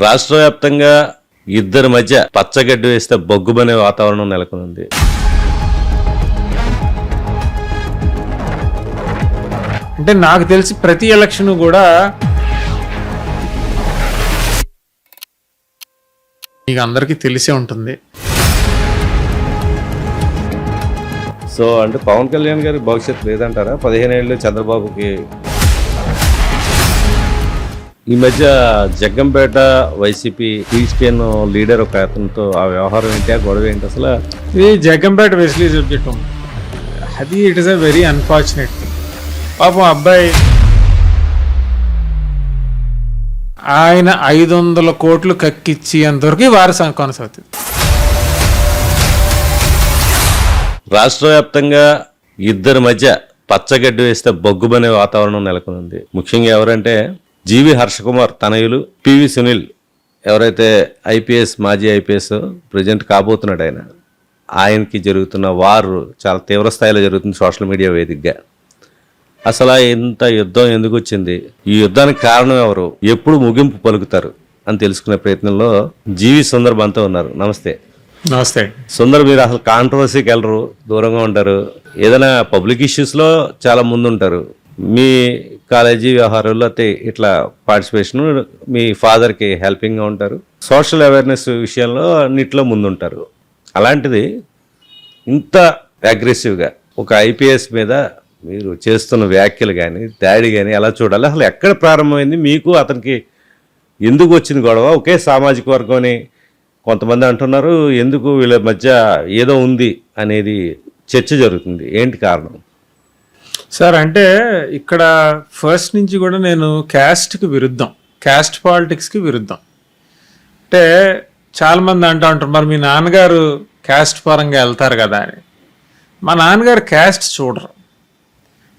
రాష్ట్ర వ్యాప్తంగా ఇద్దరి మధ్య పచ్చగడ్డి వేస్తే బొగ్గుమనే వాతావరణం నెలకొంది. అంటే నాకు తెలిసి ప్రతి ఎలక్షన్ కూడా మీకు అందరికీ తెలిసే ఉంటుంది. సో అంటే పవన్ కళ్యాణ్ గారి భవిష్యత్తు లేదంటారా? 15 ఏళ్ళు చంద్రబాబుకి. ఈ మధ్య జగ్గంపేట వైసీపీ క్రిస్టియన్ లీడర్ ఒక అతనితో ఆ వ్యవహారం ఏంటి, ఆ గొడవ ఏంటి అసలు? ఇది జగ్గంపేట వెస్లీ సబ్జెక్ట్ అది. It is a very unfortunate thing. పాపం అబ్బాయి ఆయన 500 కోట్లు కక్కిచ్చి అంతవరకు వారు కొనసాగుతుంది. రాష్ట్ర వ్యాప్తంగా ఇద్దరి మధ్య పచ్చగడ్డి వేస్తే బొగ్గుమనే వాతావరణం నెలకొంది. ముఖ్యంగా ఎవరంటే జీవి హర్షకుమార్ తనయులు పివి సునీల్, ఎవరైతే ఐపీఎస్ మాజీ ఐపీఎస్ ప్రజెంట్ కాబోతున్నాడు ఆయనకి జరుగుతున్న వారు చాలా తీవ్ర స్థాయిలో జరుగుతుంది సోషల్ మీడియా వేదికగా. అసలు ఇంత యుద్ధం ఎందుకు వచ్చింది, ఈ యుద్ధానికి కారణం ఎవరు, ఎప్పుడు ముగింపు పలుకుతారు అని తెలుసుకునే ప్రయత్నంలో జీవి సుందర్ మనతో ఉన్నారు. నమస్తే. నమస్తే సుందర్, మీరు అసలు కాంట్రవర్సీకి వెళ్ళరు, దూరంగా ఉంటారు, ఏదైనా పబ్లిక్ ఇష్యూస్లో చాలా ముందు ఉంటారు. మీ కాలేజీ వ్యవహారాల్లో అయితే ఇట్లా పార్టిసిపేషన్, మీ ఫాదర్కి హెల్పింగ్గా ఉంటారు, సోషల్ అవేర్నెస్ విషయంలో అన్నిట్లో ముందుంటారు. అలాంటిది ఇంత అగ్రెసివ్గా ఒక ఐపీఎస్ మీద మీరు చేస్తున్న వ్యాఖ్యలు కానీ దాడి కానీ ఎలా చూడాలి? అసలు ఎక్కడ ప్రారంభమైంది, మీకు అతనికి ఎందుకు వచ్చింది గొడవ? ఒకే సామాజిక వర్గం అని కొంతమంది అంటున్నారు, ఎందుకు వీళ్ళ మధ్య ఏదో ఉంది అనేది చర్చ జరుగుతుంది, ఏంటి కారణం? సార్, అంటే ఇక్కడ ఫస్ట్ నుంచి కూడా నేను క్యాస్ట్కి విరుద్ధం, క్యాస్ట్ పాలిటిక్స్కి విరుద్ధం. అంటే చాలామంది అంటూ ఉంటారు, మరి మీ నాన్నగారు క్యాస్ట్ పరంగా వెళ్తారు కదా అని. మా నాన్నగారు క్యాస్ట్ చూడరు.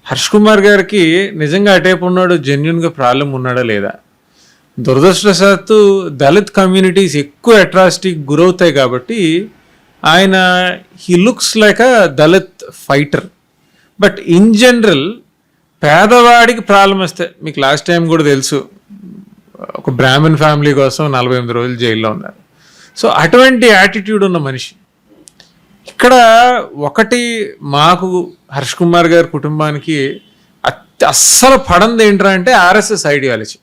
హర్ష్ కుమార్ గారికి నిజంగా అటేపు ఉన్నాడు, జెన్యున్గా ప్రాబ్లం ఉన్నాడా లేదా? దురదృష్టవశాత్తు దళిత్ కమ్యూనిటీస్ ఎక్కువ అట్రాసిటీకి గురవుతాయి కాబట్టి ఆయన he looks like a Dalit fighter. But in general పేదవాడికి ప్రాబ్లం వస్తే, మీకు లాస్ట్ టైం కూడా తెలుసు, ఒక బ్రాహ్మణ్ ఫ్యామిలీ కోసం 48 రోజులు జైల్లో ఉన్నారు. సో అటువంటి యాటిట్యూడ్ ఉన్న మనిషి. ఇక్కడ ఒకటి మాకు హర్ష్ కుమార్ గారి కుటుంబానికి అస్సలు పడంది ఏంట్రా అంటే ఆర్ఎస్ఎస్ ఐడియాలజీ.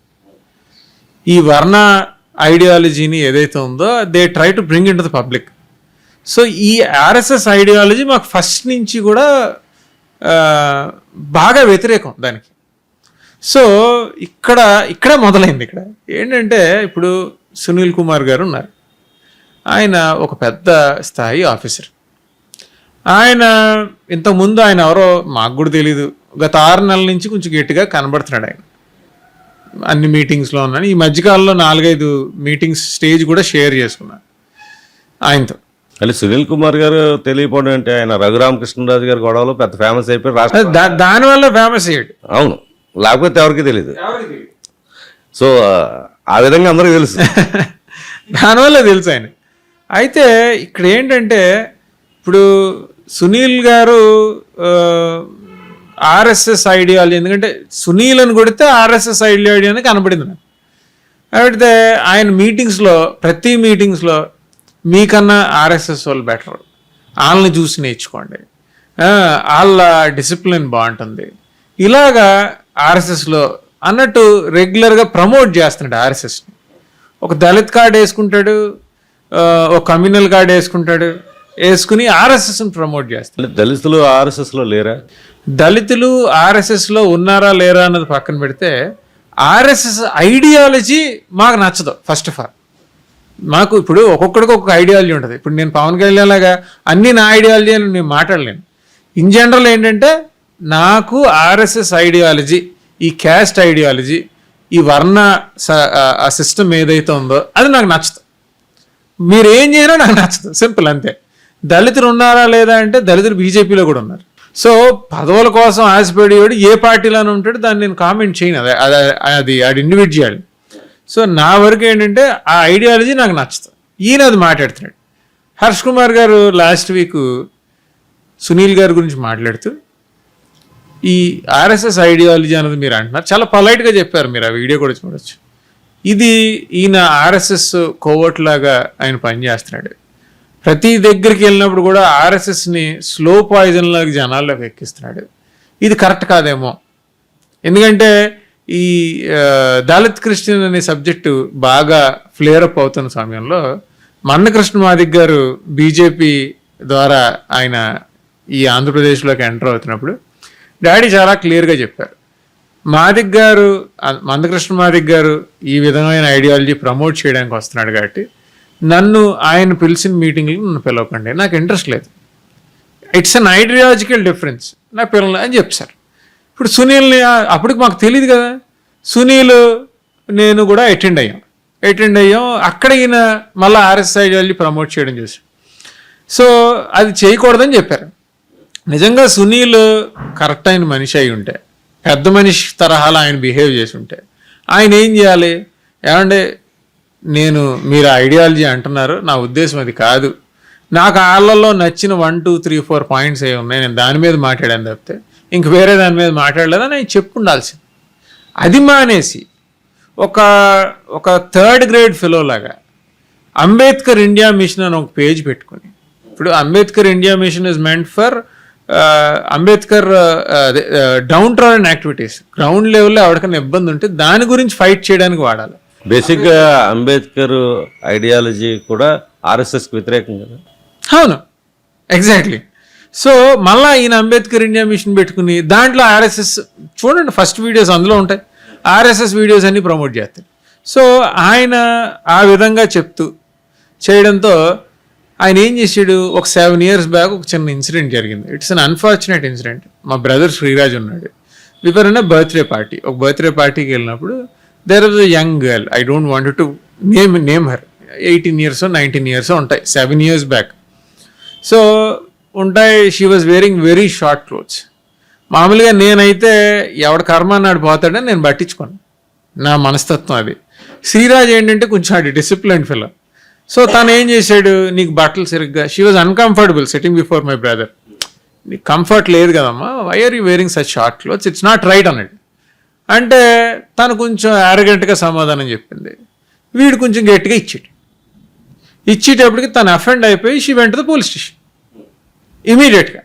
ఈ వర్ణ ఐడియాలజీని ఏదైతే ఉందో they try to bring in to the public. So ఈ ఆర్ఎస్ఎస్ ఐడియాలజీ మాకు ఫస్ట్ నుంచి కూడా బాగా వ్యతిరేకం దానికి. సో ఇక్కడే మొదలైంది. ఇక్కడ ఏంటంటే ఇప్పుడు సునీల్ కుమార్ గారు ఉన్నారు, ఆయన ఒక పెద్ద స్థాయి ఆఫీసర్. ఆయన ఇంతకుముందు ఆయన ఎవరో మాకు కూడా తెలీదు, గత 6 నెలల నుంచి కొంచెం గట్టిగా కనబడుతున్నాడు. ఆయన అన్ని మీటింగ్స్లో ఉన్నాను. ఈ మధ్యకాలంలో 4-5 మీటింగ్స్ స్టేజ్ కూడా షేర్ చేసుకున్నాను ఆయనతో. అంటే సునీల్ కుమార్ గారు తెలియపోవడం అంటే ఆయన రఘురామకృష్ణరాజు గారి గొడవలో పెద్ద ఫేమస్ అయిపోయాడు, దానివల్ల ఫేమస్ అయ్యాడు. అవును, లేకపోతే ఎవరికి తెలియదు. సో ఆ విధంగా అందరికీ తెలుసు, దానివల్ల తెలుసు ఆయన. అయితే ఇక్కడ ఏంటంటే ఇప్పుడు సునీల్ గారు ఆర్ఎస్ఎస్ ఐడియాలజీ, ఎందుకంటే సునీల్ అని కొడితే ఆర్ఎస్ఎస్ ఐడియాలజీ అని కనబడింది నాకు. అయితే ఆయన మీటింగ్స్లో, ప్రతి మీటింగ్స్లో మీకన్నా ఆర్ఎస్ఎస్ వాళ్ళు బెటర్, వాళ్ళని చూసి నేర్చుకోండి, వాళ్ళ డిసిప్లిన్ బాగుంటుంది, ఇలాగా ఆర్ఎస్ఎస్లో అన్నట్టు రెగ్యులర్గా ప్రమోట్ చేస్తున్నాడు ఆర్ఎస్ఎస్ని. ఒక దళిత్ కార్డు వేసుకుంటాడు, ఒక కమ్యూనల్ కార్డు వేసుకుని ఆర్ఎస్ఎస్ని ప్రమోట్ చేస్తాడు. దళితులు ఆర్ఎస్ఎస్లో లేరా? దళితులు ఆర్ఎస్ఎస్లో ఉన్నారా లేరా అన్నది పక్కన పెడితే ఆర్ఎస్ఎస్ ఐడియాలజీ మాకు నచ్చదు. ఫస్ట్ ఆఫ్ ఆల్ మాకు ఇప్పుడు ఒక్కొక్కడికి ఒక్కొక్క ఐడియాలజీ ఉంటుంది. ఇప్పుడు నేను పవన్ కళ్యాణ్ లాగా అన్నీ నా ఐడియాలజీ అని నేను మాట్లాడలేను. ఇన్ జనరల్ ఏంటంటే నాకు ఆర్ఎస్ఎస్ ఐడియాలజీ, ఈ క్యాస్ట్ ఐడియాలజీ, ఈ వర్ణ ఆ సిస్టమ్ ఏదైతే ఉందో అది నాకు నచ్చదు. మీరు ఏం చేసినా నాకు నచ్చదు, సింపుల్ అంతే. దళితులు ఉన్నారా లేదా అంటే దళితులు బీజేపీలో కూడా ఉన్నారు. సో పదవుల కోసం ఆశపడేవాడు ఏ పార్టీలోనే ఉంటాడు, దాన్ని నేను కామెంట్ చేయను, అది ఇండివిజువల్. సో నా వరకు ఏంటంటే ఆ ఐడియాలజీ నాకు నచ్చదు. ఈయన అది మాట్లాడుతున్నాడు. హర్ష్ కుమార్ గారు లాస్ట్ వీక్ సునీల్ గారి గురించి మాట్లాడుతూ ఈ ఆర్ఎస్ఎస్ ఐడియాలజీ అనేది మీరు అంటున్నారు, చాలా పొలైట్గా చెప్పారు, మీరు ఆ వీడియో కూడా చూడొచ్చు. ఇది ఈయన ఆర్ఎస్ఎస్ కోవర్ట్ లాగా ఆయన పనిచేస్తున్నాడు. ప్రతి దగ్గరికి వెళ్ళినప్పుడు కూడా ఆర్ఎస్ఎస్ని స్లో పాయిజన్ లాగా జనాల్లోకి ఎక్కిస్తున్నాడు. ఇది కరెక్ట్ కాదేమో. ఎందుకంటే ఈ దళిత్ క్రిస్టియన్ అనే సబ్జెక్టు బాగా ఫ్లేరప్ అవుతున్న సమయంలో మన్నకృష్ణ మాదిక్ గారు బీజేపీ ద్వారా ఆయన ఈ ఆంధ్రప్రదేశ్లోకి ఎంటర్ అవుతున్నప్పుడు డాడీ చాలా క్లియర్గా చెప్పారు, మాదిక్ గారు మందకృష్ణ మాదిక్ గారు ఈ విధమైన ఐడియాలజీ ప్రమోట్ చేయడానికి వస్తున్నాడు కాబట్టి నన్ను ఆయన పిలిచిన మీటింగ్లో నన్ను పిలవకండి, నాకు ఇంట్రెస్ట్ లేదు, ఇట్స్ అన్ ఐడియాలజికల్ డిఫరెన్స్, నా పిల్లలు అని చెప్పారు. ఇప్పుడు సునీల్ని అప్పటికి మాకు తెలియదు కదా, సునీల్ నేను కూడా అటెండ్ అయ్యాం. అక్కడ ఈయన మళ్ళీ ఆర్ఎస్ఎస్ ఐడియాలజీ ప్రమోట్ చేయడం చూసాం. సో అది చేయకూడదని చెప్పారు. నిజంగా సునీల్ కరెక్ట్ అయిన మనిషి అయి ఉంటే, పెద్ద మనిషి తరహాలో ఆయన బిహేవ్ చేసి ఉంటే ఆయన ఏం చేయాలి, ఏమంటే మీరు ఐడియాలజీ అంటున్నారు, నా ఉద్దేశం అది కాదు, నాకు వాళ్ళల్లో నచ్చిన 1, 2, 3, 4 పాయింట్స్ ఏ ఉన్నాయి, నేను దాని మీద మాట్లాడాను తప్పితే ఇంక వేరే దాని మీద మాట్లాడలేదని ఆయన చెప్పుండాల్సింది. అది మానేసి ఒక 3rd గ్రేడ్ ఫెలో లాగా అంబేద్కర్ ఇండియా మిషన్ అని ఒక పేజ్ పెట్టుకొని, ఇప్పుడు Ambedkar India mission is meant for Ambedkar down trodden activities, ground లెవెల్లో ఎవరికైనా ఇబ్బంది ఉంటే దాని గురించి ఫైట్ చేయడానికి వాడాలి. బేసిక్గా అంబేద్కర్ ఐడియాలజీ కూడా ఆర్ఎస్ఎస్కి వ్యతిరేకం కదా. అవును, ఎగ్జాక్ట్లీ. సో మళ్ళీ ఈయన అంబేద్కర్ ఇండియా మిషన్ పెట్టుకుని దాంట్లో ఆర్ఎస్ఎస్ చూడండి, ఫస్ట్ వీడియోస్ అందులో ఉంటాయి, ఆర్ఎస్ఎస్ వీడియోస్ అన్ని ప్రమోట్ చేస్తారు. సో ఆయన ఆ విధంగా చేయడంతో ఆయన ఏం చేసాడు, ఒక 7 years బ్యాక్ ఒక చిన్న ఇన్సిడెంట్ జరిగింది. It's an unfortunate incident. మా బ్రదర్ శ్రీరాజ్ ఉన్నాడు, వివర్ అనే బర్త్డే పార్టీ, ఒక బర్త్డే పార్టీకి వెళ్ళినప్పుడు there was a young girl, I don't want to name her, 18 years 19 years ఉంటాయి, 7 years బ్యాక్. సో ఉంటాయి, she was wearing very short clothes. మామూలుగా నేనైతే ఎవడ కర్మ అన్నాడు పోతాడని నేను పట్టించుకోను, నా మనస్తత్వం అది. శ్రీరాజ్ ఏంటంటే కొంచెం అది డిసిప్లిన్డ్ ఫిల్. సో తను ఏం చేశాడు, నీకు బట్టలు సరిగ్గా, she was uncomfortable sitting before my brother, నీకు కంఫర్ట్ లేదు కదమ్మా, why are you wearing such short clothes, it's not right అన్నాడు. అంటే తను కొంచెం యారగెంట్గా సమాధానం చెప్పింది, వీడు కొంచెం గట్టిగా ఇచ్చేటప్పటికి తను అఫెండ్ అయిపోయి షీ వెంట ద పోలీస్ స్టేషన్ ఇమీడియట్గా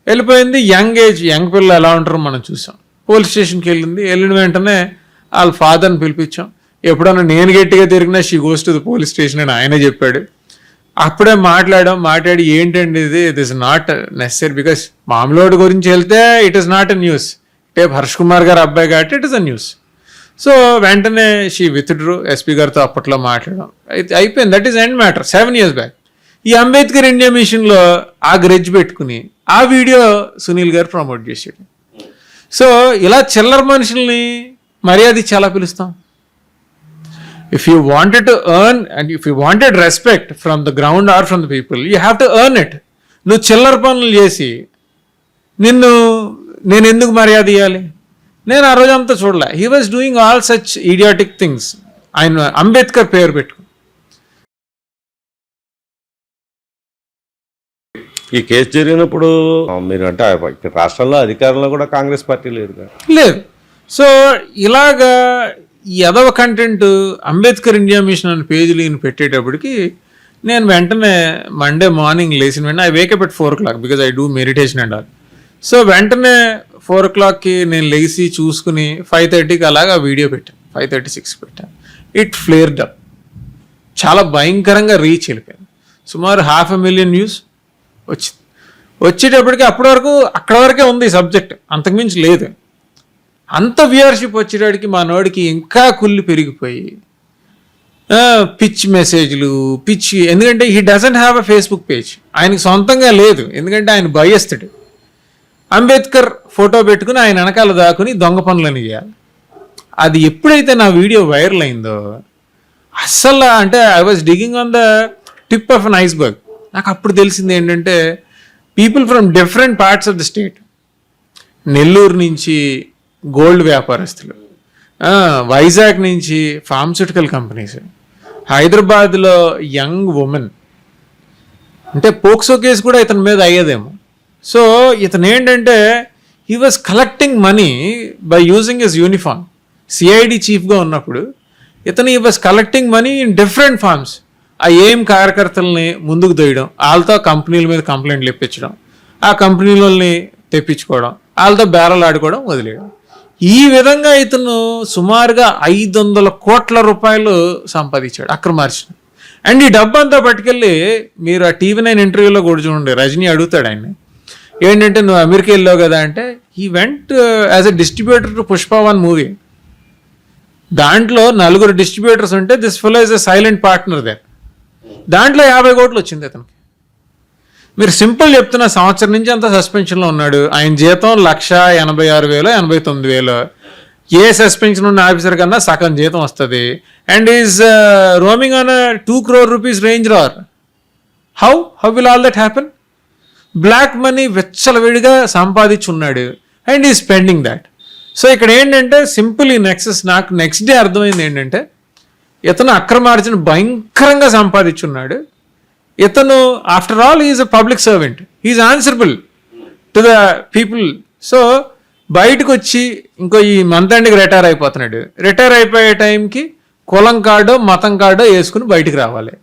వెళ్ళిపోయింది. యంగ్ పిల్లలు ఎలా ఉంటారో మనం చూసాం. పోలీస్ స్టేషన్కి వెళ్ళిన వెంటనే వాళ్ళ ఫాదర్ని పిలిపించాం. ఎప్పుడన్నా నేను గట్టిగా తిరిగినా she goes to the police station అని ఆయనే చెప్పాడు. అప్పుడే మాట్లాడి ఏంటండి ఇది, it is not necessary, because మామూలు గురించి వెళ్తే it is not a news, tape Harsh Kumar గారు అబ్బాయి కాబట్టి it is a news. So వెంటనే షీ విత్డ్రూ, ఎస్పీ గారితో అప్పట్లో మాట్లాడడం అయిపోయింది. That is end matter 7 years back. ఈ అంబేద్కర్ ఇండియా మిషన్లో ఆ గ్రెడ్జ్ పెట్టుకుని ఆ వీడియో సునీల్ గారు ప్రమోట్ చేసాడు. సో ఇలా చిల్లర మనుషుల్ని మర్యాద ఇచ్చి ఎలా పిలుస్తాం? If you wanted to earn and if you wanted respect from the ground or from the people, you have to earn it. నువ్వు చిల్లర పనులు చేసి నేను ఎందుకు మర్యాద ఇవ్వాలి? నేను ఆ రోజంతా చూడలే. He was doing all such idiotic things. ఆయన అంబేద్కర్ పేరు పెట్టుకుని. ఈ కేసు జరిగినప్పుడు మీరు అంటే రాష్ట్రంలో అధికారంలో కూడా కాంగ్రెస్ పార్టీ లేదు. సో ఇలాగా ఎదవ కంటెంట్ అంబేద్కర్ ఇండియా మిషన్ అనే పేజీలు ఈయన పెట్టేటప్పటికి నేను వెంటనే మండే మార్నింగ్ లేచిన వెంటనే I wake up at 4 o'clock because I do meditation and all. So వెంటనే 4 o'clockకి నేను లేచి చూసుకుని 5:30కి అలాగా వీడియో పెట్టాను, 5:36 పెట్టాను. ఇట్ ఫ్లేర్డ్ అప్, చాలా భయంకరంగా రీచ్ వెళ్ళిపోయాను. సుమారు 500,000 వ్యూస్ వచ్చింది. వచ్చేటప్పటికి అక్కడ వరకే ఉంది సబ్జెక్ట్, అంతకుమించి లేదు. అంత వ్యూవర్షిప్ వచ్చేటప్పటికి మా నోడికి ఇంకా కుళ్ళు పెరిగిపోయి పిచ్ మెసేజ్లు ఎందుకంటే he doesn't have a Facebook page, ఆయనకి సొంతంగా లేదు, ఎందుకంటే ఆయన భయస్తుడు. అంబేద్కర్ ఫోటో పెట్టుకుని ఆయన వెనకాల దాకుని దొంగ పనులని చేయాలి. అది ఎప్పుడైతే నా వీడియో వైరల్ అయిందో అస్సలు అంటే I was digging on the tip of an iceberg. నాకు అప్పుడు తెలిసింది ఏంటంటే people from different parts of the state, Nellore నుంచి గోల్డ్ వ్యాపారస్తులు, వైజాగ్ నుంచి ఫార్మస్యూటికల్ కంపెనీస్, హైదరాబాద్లో యంగ్ ఉమెన్, అంటే పోక్సో కేసు కూడా ఇతని మీద అయ్యేదేమో. సో ఇతను ఏంటంటే he was collecting money by using his uniform. CID చీఫ్గా ఉన్నప్పుడు ఇతను he was collecting money in different forms. ఆ ఏం కార్యకర్తల్ని ముందుకు తోయడం, వాళ్ళతో కంపెనీల మీద కంప్లైంట్లు ఇప్పించడం, ఆ కంపెనీలని తెప్పించుకోవడం, వాళ్ళతో బేరాలు ఆడుకోవడం, వదిలేయడం. ఈ విధంగా ఇతను సుమారుగా 500 కోట్ల రూపాయలు సంపాదించాడు అక్రమార్జన. అండ్ ఈ డబ్బు అంతా పట్టుకెళ్ళి మీరు ఆ TV9 ఇంటర్వ్యూలో కూడా చూడండి, రజనీ అడుగుతాడు ఆయన్ని, ఏంటంటే నువ్వు అమెరికా వెళ్ళావు కదా అంటే, he went as a distributor to Pushpa one movie. దాంట్లో 4 డిస్ట్రిబ్యూటర్స్ ఉంటే this fellow is a silent partner there. దాంట్లో 50 కోట్లు వచ్చింది అతనికి. మీరు సింపుల్ చెప్తున్న, సంవత్సరం నుంచి అంతా సస్పెన్షన్లో ఉన్నాడు. ఆయన జీతం 1,86,000 89,000. ఏ సస్పెన్షన్ ఉన్న ఆఫీసర్ కన్నా సగం జీతం వస్తుంది. And is roaming on 2 crore rupees range రార్. How will all that happen? Black money వెచ్చలవిడిగా సంపాదించున్నాడు అండ్ ఈ స్పెండింగ్ దాట్. సో ఇక్కడ ఏంటంటే సింపుల్ ఈ నాకు నెక్స్ట్ డే అర్థమైంది ఏంటంటే, ఇతను అక్రమార్జన భయంకరంగా సంపాదించున్నాడు. ఇతను after all is a public servant, is answerable to the people. So బయటకు వచ్చి ఇంకో ఈ మంత్ ఎండ్కి రిటైర్ అయిపోతున్నాడు. రిటైర్ అయిపోయే టైంకి కులం కార్డో మతం కార్డో వేసుకుని బయటికి రావాలి.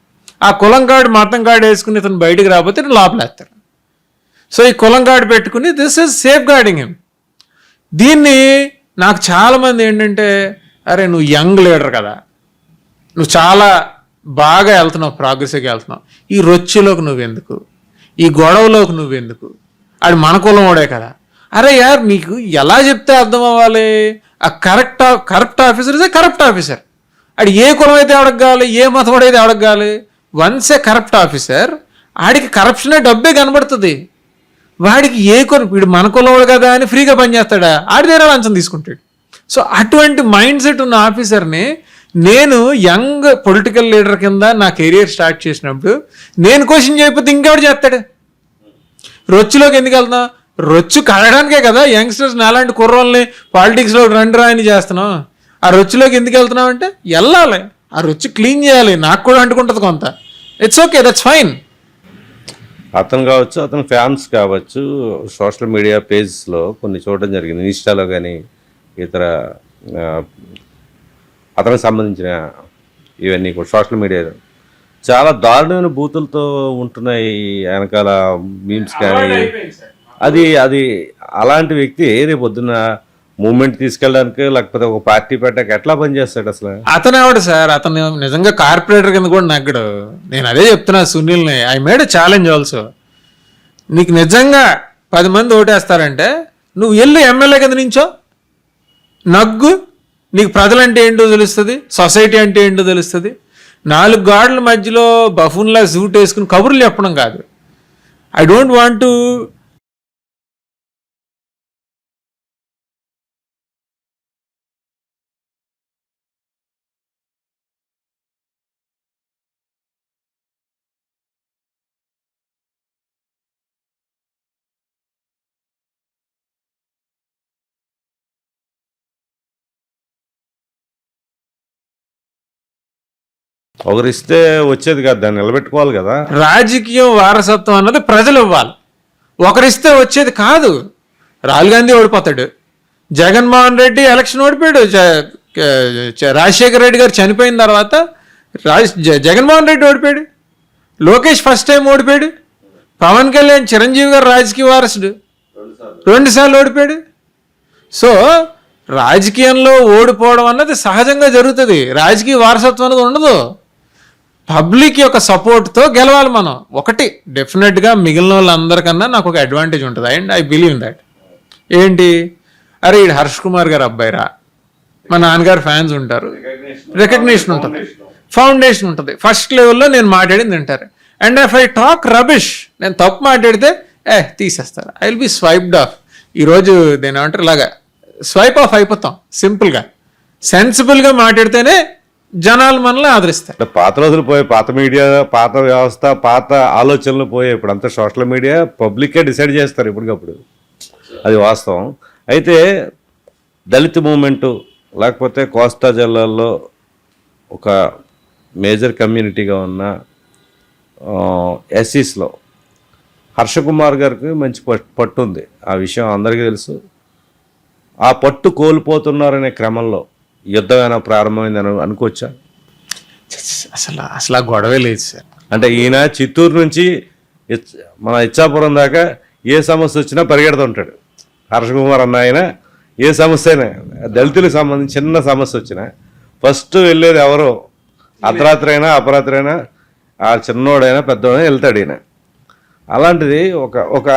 ఆ కులం కార్డు మతం కార్డు వేసుకుని ఇతను బయటికి రాకపోతే లోపలేస్తారు. సో ఈ కులం కార్డు పెట్టుకుని this is safe guarding him. దీన్ని నాకు చాలామంది ఏంటంటే, అరే నువ్వు యంగ్ లీడర్ కదా, నువ్వు చాలా బాగా వెళ్తున్నావు, ప్రోగ్రెసివ్గా వెళ్తున్నావు, ఈ రొచ్చులోకి నువ్వెందుకు, ఈ గొడవలోకి నువ్వెందుకు, ఆడు మన కులం వాడే కదా. అరే యార్, మీకు ఎలా చెప్తే అర్థం అవ్వాలి? ఆ corrupt officer is a corrupt officer. ఆడు ఏ కులం అయితే అడగాలి, ఏ మతం అయితే అడగాలి. వన్స్ ఏ కరప్ట్ ఆఫీసర్, ఆడికి కరప్షనే డబ్బే కనబడుతుంది. వాడికి ఏ కులం, వీడు మన కులవాడు కదా అని ఫ్రీగా పనిచేస్తాడా? ఆడి దగ్గర లంచం తీసుకుంటాడు. సో అటువంటి మైండ్ సెట్ ఉన్న ఆఫీసర్ని నేను యంగ్ పొలిటికల్ లీడర్ కింద నా కెరియర్ స్టార్ట్ చేసినప్పుడు నేను క్వశ్చన్ చేయకపోతే ఇంకెవడు చేస్తాడు? రొచ్చులోకి ఎందుకు వెళ్తున్నావు? రొచ్చు కడడానికే కదా యంగ్స్టర్స్ నాలాంటి కుర్రోల్ని పాలిటిక్స్లో రండిరా అని చేస్తున్నావు. ఆ రొచ్చులోకి ఎందుకు వెళ్తున్నావు అంటే, వెళ్ళాలి, ఆ రొచ్చు క్లీన్ చేయాలి, నాకు కూడా అంటుకుంటుంది కొంత. It's okay, that's fine. అతను కావచ్చు, అతని ఫ్యాన్స్ కావచ్చు, సోషల్ మీడియా పేజెస్లో కొన్ని చూడడం జరిగింది, ఇన్స్టాలో కానీ ఇతర అతనికి సంబంధించిన ఇవన్నీ కూడా సోషల్ మీడియాలో చాలా దారుణమైన బూతులతో ఉంటున్నాయి వెనకాల మీమ్స్ కానీ. అది అలాంటి వ్యక్తి రేపు పొద్దున్న మూమెంట్ తీసుకెళ్ళడానికి లేకపోతే ఒక పార్టీ పెట్టడానికి ఎట్లా పనిచేస్తాడు అసలు? అతను ఎవడు సార్? అతను నిజంగా కార్పొరేటర్ కింద కూడా నగ్గడు. నేను అదే చెప్తున్నా సునీల్ని, ఐ మేడ్ ఛాలెంజ్ ఆల్సో. నీకు నిజంగా 10 మంది ఓటేస్తారంటే నువ్వు ఎల్లు ఎమ్మెల్యే కింద నించో, నగ్గు, నీకు ప్రజలంటే ఏంటో తెలుస్తుంది, సొసైటీ అంటే ఏంటో తెలుస్తుంది. 4 గాడ్ల మధ్యలో బఫూన్లా సూట్ వేసుకుని కబుర్లు చెప్పడం కాదు. ఐ డోంట్ వాంట్ టు ఒకరిస్తే వచ్చేది కాదు, దాన్ని నిలబెట్టుకోవాలి కదా. రాజకీయం వారసత్వం అన్నది ప్రజలు ఇవ్వాలి, ఒకరిస్తే వచ్చేది కాదు. రాహుల్ గాంధీ ఓడిపోతాడు, జగన్మోహన్ రెడ్డి ఎలక్షన్ ఓడిపోయాడు, రాజశేఖర రెడ్డి గారు చనిపోయిన తర్వాత జగన్మోహన్ రెడ్డి ఓడిపోయాడు, లోకేష్ ఫస్ట్ టైం ఓడిపోయాడు, పవన్ కళ్యాణ్ చిరంజీవి గారు రాజకీయ వారసుడు 2 సార్లు ఓడిపోయాడు. సో రాజకీయంలో ఓడిపోవడం అన్నది సహజంగా జరుగుతుంది, రాజకీయ వారసత్వం అనేది ఉండదు. పబ్లిక్ యొక్క సపోర్ట్తో గెలవాలి మనం. ఒకటి డెఫినెట్గా మిగిలిన వాళ్ళందరికన్నా నాకు ఒక అడ్వాంటేజ్ ఉంటుంది, and I believe in that. ఏంటి, అరే ఈడు హర్ష్ కుమార్ గారు అబ్బాయిరా, మా నాన్నగారు ఫ్యాన్స్ ఉంటారు, రికగ్నిషన్ ఉంటుంది, ఫౌండేషన్ ఉంటుంది, ఫస్ట్ లెవెల్లో నేను మాట్లాడింది వింటారు. And if I talk rubbish, నేను తప్పు మాట్లాడితే తీసేస్తారు, ఐ విల్ బి స్వైప్డ్ ఆఫ్. ఈరోజు నేను ఏమంటారు ఇలాగా స్వైప్ ఆఫ్ అయిపోతాం. సింపుల్గా సెన్సిబుల్గా మాట్లాడితేనే జనాలు మనల్ని ఆదరిస్తారు. పాత రోజులు పోయే, పాత మీడియా, పాత వ్యవస్థ, పాత ఆలోచనలు పోయే. ఇప్పుడు అంతా సోషల్ మీడియా, పబ్లికే డిసైడ్ చేస్తారు ఇప్పటికప్పుడు, అది వాస్తవం. అయితే దళిత మూమెంటు లేకపోతే కోస్తా జిల్లాల్లో ఒక మేజర్ కమ్యూనిటీగా ఉన్న ఎస్సీస్లో హర్షకుమార్ గారికి మంచి పట్టు ఉంది, ఆ విషయం అందరికీ తెలుసు. ఆ పట్టు కోల్పోతున్నారనే క్రమంలో యుద్ధం ఏమైనా ప్రారంభమైందని అనుకోవచ్చా? అసలు ఆ గొడవే లేదు సార్. అంటే ఈయన చిత్తూరు నుంచి మన ఇచ్చాపురం దాకా ఏ సమస్య వచ్చినా పరిగెడుతుంటాడు. హర్షకుమార్ అన్న ఆయన ఏ సమస్య అయినా, దళితులకు సంబంధించి చిన్న సమస్య వచ్చినా ఫస్ట్ వెళ్ళేది ఎవరో, అర్ధరాత్రి అయినా అపరాత్రి అయినా, ఆ చిన్నోడైనా పెద్దోడైనా వెళ్తాడు ఈయన. అలాంటిది ఒక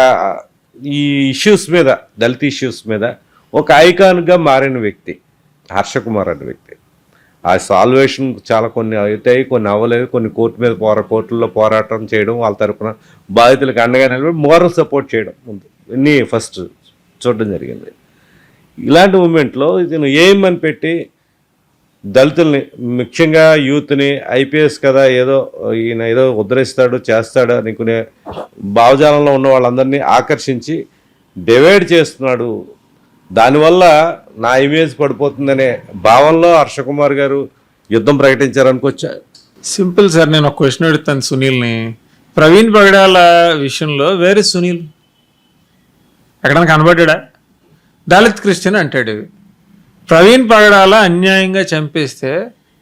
ఈ ఇష్యూస్ మీద, దళిత ఇష్యూస్ మీద ఒక ఐకాన్గా మారిన వ్యక్తి హర్షకుమార్ అనే వ్యక్తి. ఆ సాల్వేషన్ చాలా కొన్ని అవుతాయి, కొన్ని అవ్వలేదు, కొన్ని కోర్టుల్లో పోరాటం చేయడం, వాళ్ళ తరపున బాధితులకు అండగా నిలబడి మోరల్ సపోర్ట్ చేయడం ముందు ఇన్ని ఫస్ట్ చూడడం జరిగింది. ఇలాంటి మూమెంట్లో ఇతను ఎయిమ్ అని పెట్టి దళితుల్ని, ముఖ్యంగా యూత్ని, ఐపీఎస్ కదా ఏదో ఈయన ఏదో ఉద్ధరిస్తాడు చేస్తాడు అనుకునే భావజాలంలో ఉన్న వాళ్ళందరినీ ఆకర్షించి డివైడ్ చేస్తున్నాడు. దానివల్ల నా ఇమేజ్ పడిపోతుందనే భావనలో హర్షకుమార్ గారు యుద్ధం ప్రకటించారనుకోవచ్చా? Simple sir. నేను ఒక క్వశ్చన్ అడుగుతాను సునీల్ని. ప్రవీణ్ పగడాల విషయంలో వేరే సునీల్ ఎక్కడన్నా కనబడ్డా? దళిత్ క్రిస్టియన్ అంటాడు. ప్రవీణ్ పగడాల అన్యాయంగా చంపేస్తే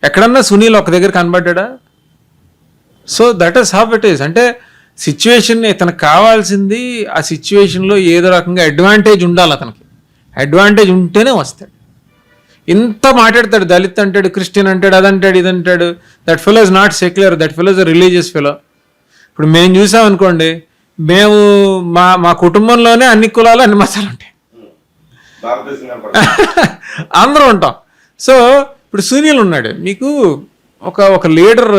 ఎక్కడన్నా సునీల్ ఒక దగ్గర కనబడ్డా? So that is how it is. అంటే సిచ్యువేషన్ ఇతనికి కావాల్సింది, ఆ సిచ్యువేషన్లో ఏదో రకంగా అడ్వాంటేజ్ ఉండాలి అతనికి. అడ్వాంటేజ్ ఉంటేనే వస్తాడు. ఇంత మాట్లాడతాడు, దళిత్ అంటాడు, క్రిస్టియన్ అంటాడు, అదంటాడు, ఇదంటాడు. That fellow is not secular, that fellow is a religious fellow. ఇప్పుడు మేము చూసామనుకోండి, మేము మా కుటుంబంలోనే అన్ని కులాలు అన్ని మతాలు ఉంటాయి, అందరూ ఉంటాం. సో ఇప్పుడు సునీల్ ఉన్నాడు, మీకు ఒక లీడర్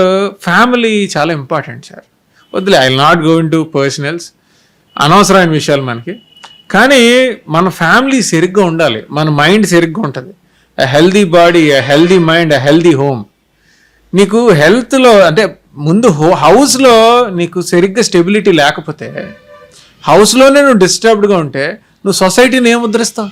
ఫ్యామిలీ చాలా ఇంపార్టెంట్ సార్. వద్దులే, I will not go in to personals, అనవసరమైన విషయాలు మనకి. కానీ మన ఫ్యామిలీ సరిగ్గా ఉండాలి, మన మైండ్ సరిగ్గా ఉంటుంది. ఎ హెల్దీ బాడీ, ఎ హెల్దీ మైండ్, ఎ హెల్దీ హోమ్. నీకు హెల్త్లో అంటే ముందు హౌస్లో నీకు సరిగ్గా స్టెబిలిటీ లేకపోతే, హౌస్లోనే నువ్వు డిస్టర్బ్డ్గా ఉంటే నువ్వు సొసైటీని ఏం ఉద్ధరిస్తావు?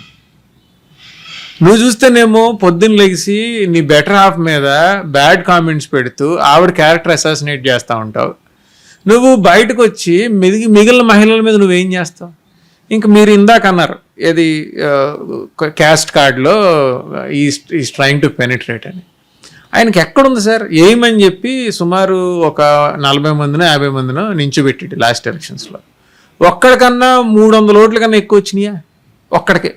నువ్వు చూస్తేనేమో పొద్దున్న లెగిసి నీ బెటర్ హాఫ్ మీద బ్యాడ్ కామెంట్స్ పెడుతూ ఆవిడ క్యారెక్టర్ అసాసినేట్ చేస్తూ ఉంటావు. నువ్వు బయటకు వచ్చి మిగిలిన మహిళల మీద నువ్వేం చేస్తావు? ఇంక మీరు ఇందాక అన్నారు ఏది క్యాస్ట్ కార్డులో ఈస్ ట్రైంగ్ టు పెనిట్రేట్ అని. ఆయనకి ఎక్కడుంది సార్ ఏమని చెప్పి సుమారు ఒక 40 మందినో 50 మందినో నించోబెట్టాడు లాస్ట్ ఎలక్షన్స్లో. ఒక్కడికన్నా 300 ఓట్ల కన్నా ఎక్కువ వచ్చినాయా? ఒక్కడికే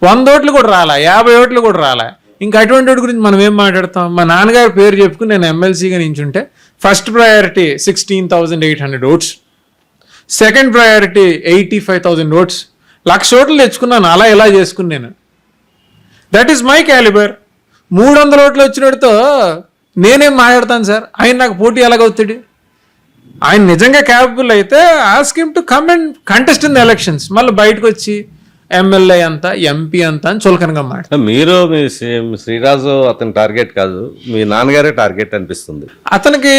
100 ఓట్లు కూడా రాలా, 50 ఓట్లు కూడా రాలా. ఇంకా అటువంటి వాటి గురించి మనం ఏం మాట్లాడతాం? మా నాన్నగారి పేరు చెప్పుకుని నేను ఎమ్మెల్సీగా నించుంటే first priority 16,800 votes, second priority 85,000 votes, 1,00,000 ఓట్లు తెచ్చుకున్నాను. అలా ఎలా చేసుకుని నేను, దట్ ఈస్ మై క్యాలిబర్. 300 ఓట్లు వచ్చినడితో నేనేం మాట్లాడతాను సార్? ఆయన నాకు పోటీ ఎలాగవుతాడు? ఆయన నిజంగా క్యాపబుల్ అయితే ask him to come and contest in the elections. మళ్ళీ బయటకు వచ్చి ఎమ్మెల్యే అంతా, ఎంపీ అంతా అని చులకనగా మాట. మీరు మీ శ్రీరాజు అతని టార్గెట్ కాదు, మీ నాన్నగారే టార్గెట్ అనిపిస్తుంది. అతనికి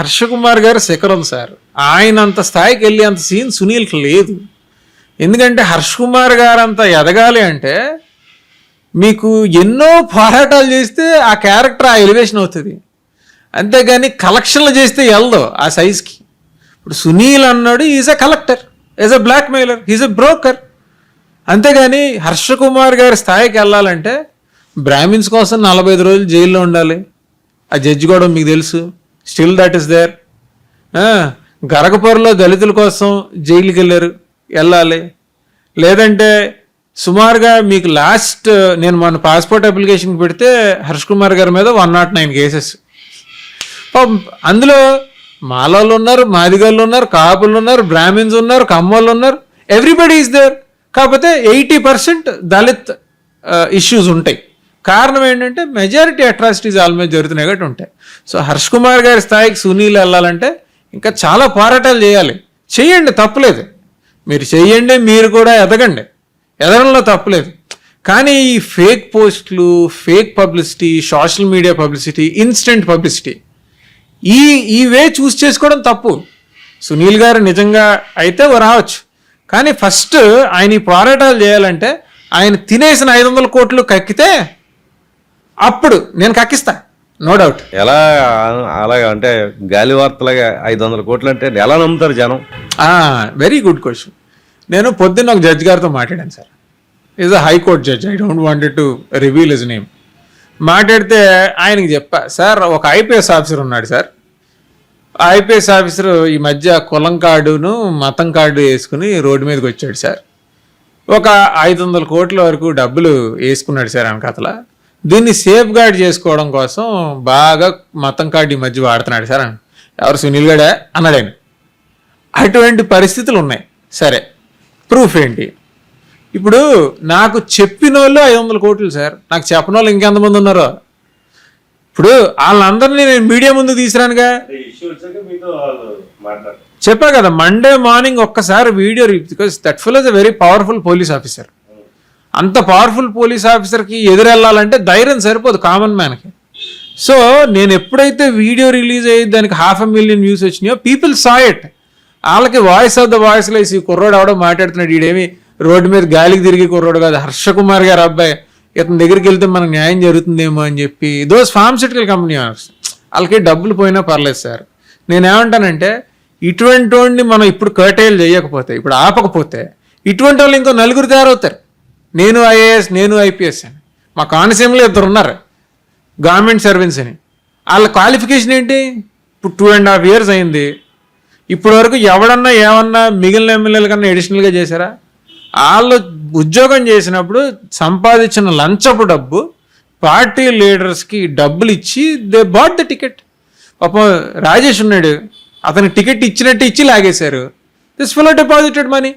హర్షకుమార్ గారు శిఖరం సార్. ఆయన అంత స్థాయికి వెళ్ళి అంత సీన్ సునీల్కి లేదు. ఎందుకంటే హర్షకుమార్ గారు అంత ఎదగాలి అంటే మీకు ఎన్నో పోరాటాలు చేస్తే ఆ క్యారెక్టర్ ఆ ఎలివేషన్ అవుతుంది. అంతేగాని కలెక్షన్లు చేస్తే వెళ్దో ఆ సైజ్కి. ఇప్పుడు సునీల్ అన్నాడు is a collector, is a blackmailer, is a broker. అంతేగాని హర్షకుమార్ గారి స్థాయికి వెళ్ళాలంటే బ్రాహ్మిన్స్ కోసం 45 రోజులు జైల్లో ఉండాలి. ఆ జడ్జి కూడా మీకు తెలుసు, స్టిల్ దట్ ఈస్ దేర్. గరగపూర్లో దళితుల కోసం జైలుకి వెళ్ళాలి. లేదంటే సుమారుగా మీకు లాస్ట్ నేను మన పాస్పోర్ట్ అప్లికేషన్ పెడితే హర్షకుమార్ గారి మీద 109 కేసెస్. అందులో మాలోళ్ళు ఉన్నారు, మాదిగోళ్ళు ఉన్నారు, కాపులు ఉన్నారు, బ్రాహ్మిన్స్ ఉన్నారు, కమ్మోళ్ళు ఉన్నారు, ఎవ్రీబడి ఈజ్ దేర్. కాకపోతే 80% దళిత్ ఇష్యూస్ ఉంటాయి. కారణం ఏంటంటే మెజారిటీ అట్రాసిటీస్ ఆల్మోస్ట్ జరుగుతున్నాయి కాబట్టి ఉంటాయి. సో హర్షకుమార్ గారి స్థాయికి సునీల్ వెళ్ళాలంటే ఇంకా చాలా పోరాటాలు చేయాలి. చెయ్యండి, తప్పులేదు, మీరు చెయ్యండి, మీరు కూడా ఎదగండి, ఎదగడంలో తప్పులేదు. కానీ ఈ ఫేక్ పోస్టులు, fake publicity, social media publicity, instant publicity, ఈ వే చూస్ చేసుకోవడం తప్పు. సునీల్ గారు నిజంగా అయితే రావచ్చు, కానీ ఫస్ట్ ఆయన ఈ పోరాటాలు చేయాలంటే ఆయన తినేసిన 500 కోట్లు కక్కితే అప్పుడు నేను కక్కిస్తా, నో డౌట్. ఎలా అలాగా అంటే గాలి వార్తలాగా 500 కోట్లు అంటే ఎలా నమ్ముతారు జనం? Very good question. నేను పొద్దున్న ఒక జడ్జ్ గారితో మాట్లాడాను sir. Is a high court judge, I don't wanted to reveal his name. మాట్లాడితే ఆయనకి చెప్పా, సార్ ఒక ఐపీఎస్ ఆఫీసర్ ఉన్నాడు సార్, ఐపీఎస్ ఆఫీసర్ ఈ మధ్య కులం కార్డును మతం కార్డు వేసుకుని రోడ్డు మీదకి వచ్చాడు సార్, ఒక 500 కోట్ల వరకు డబ్బులు వేసుకున్నాడు సార్ వెనకాతల, దీన్ని సేఫ్ గార్డ్ చేసుకోవడం కోసం బాగా మతం కార్డు ఈ మధ్య వాడుతున్నాడు సార్ అని. ఎవరు సునీల్ గడే అన్నాడు ఆయన. అటువంటి పరిస్థితులు ఉన్నాయి. సరే, ప్రూఫ్ ఏంటి? ఇప్పుడు నాకు చెప్పిన వాళ్ళు 500 కోట్లు సార్, నాకు చెప్పని వాళ్ళు ఇంకెంతమంది ఉన్నారో. ఇప్పుడు వాళ్ళందరినీ నేను మీడియా ముందు తీసుకురానుగా. చెప్పా కదా, మండే మార్నింగ్ ఒక్కసారి video, because that fellow is a very powerful police officer. అంత పవర్ఫుల్ పోలీస్ ఆఫీసర్కి ఎదురెళ్ళాలంటే ధైర్యం సరిపోదు కామన్ మ్యాన్కి. సో నేను ఎప్పుడైతే వీడియో రిలీజ్ అయ్యి దానికి 500,000 వ్యూస్ వచ్చినాయో, పీపుల్ సా ఇట్. వాళ్ళకి వాయిస్ ఆఫ్ ద వాయిస్లో ఈ కుర్రోడు ఎవడో మాట్లాడుతున్నాడు, ఈడేమి రోడ్డు మీద గాలికి తిరిగి కుర్రోడు కాదు, హర్ష కుమార్ గారు అబ్బాయి, ఇతని దగ్గరికి వెళ్తే మనకు న్యాయం జరుగుతుందేమో అని చెప్పి దోస్ ఫార్మస్యూటికల్ కంపెనీ ఓనర్స్, వాళ్ళకి డబ్బులు పోయినా పర్లేదు సార్. నేనేమంటానంటే, ఇటువంటి వాడిని మనం ఇప్పుడు కర్టైల్ చేయకపోతే, ఇప్పుడు ఆపకపోతే, ఇటువంటి వాళ్ళు ఇంకో 4 తయారవుతారు. నేను ఐఏఎస్, నేను ఐపీఎస్ అని. మా కోనసీమలో 2 ఉన్నారు గవర్నమెంట్ సర్వీస్ అని. వాళ్ళ క్వాలిఫికేషన్ ఏంటి? ఇప్పుడు 2.5 years అయింది. ఇప్పటి వరకు ఎవడన్నా ఏమన్నా మిగిలిన ఎమ్మెల్యేల కన్నా ఎడిషనల్గా చేశారా? వాళ్ళు ఉద్యోగం చేసినప్పుడు సంపాదించిన లంచపు డబ్బు పార్టీ లీడర్స్కి డబ్బులు ఇచ్చి దే బాట్ ద టికెట్. పాపం రాజేష్ ఉన్నాడు, అతనికి టికెట్ ఇచ్చినట్టు ఇచ్చి లాగేశారు. This fellow deposited money.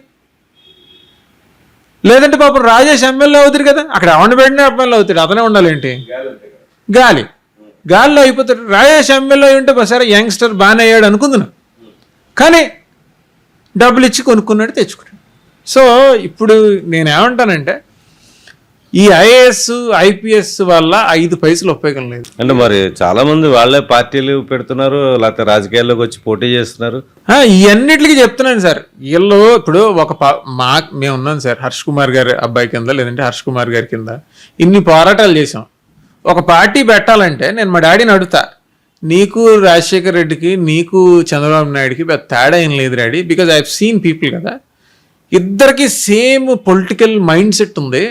లేదంటే పాపం రాజేష్ ఎమ్మెల్యే అవుతాడు కదా, అక్కడ ఎవరిని పెట్టినా ఎమ్మెల్యే అవుతాడు, అతనే ఉండాలేంటి? గాలిలో అయిపోతాడు. రాజేష్ ఎమ్మెల్యే ఉంటే సరే యంగ్స్టర్ బాగానే అయ్యాడు అనుకుందును, కానీ డబ్బులు ఇచ్చి కొనుక్కున్నాడు, తెచ్చుకున్నాడు. సో ఇప్పుడు నేనేమంటానంటే, ఈ ఐఏఎస్ ఐపీఎస్ వల్ల 5 పైసలు ఉపయోగం లేదు. అంటే మరి చాలా మంది వాళ్ళే పార్టీలు పెడుతున్నారు, లేకపోతే రాజకీయాల్లోకి వచ్చి పోటీ చేస్తున్నారు. ఇవన్నిటికి చెప్తున్నాను సార్. వీళ్ళు ఇప్పుడు మేము ఉన్నాం సార్, హర్ష్ కుమార్ గారి అబ్బాయి కింద, లేదంటే హర్ష్ కుమార్ గారి కింద ఇన్ని పోరాటాలు చేసాం. ఒక పార్టీ పెట్టాలంటే నేను మా డాడీని అడుగుతా, నీకు రాజశేఖర్ రెడ్డికి, నీకు చంద్రబాబు నాయుడుకి పెద్ద తేడా ఏం లేదు daddy, because I have seen people కదా, ఇద్దరికి సేమ్ పొలిటికల్ మైండ్ సెట్ ఉంది,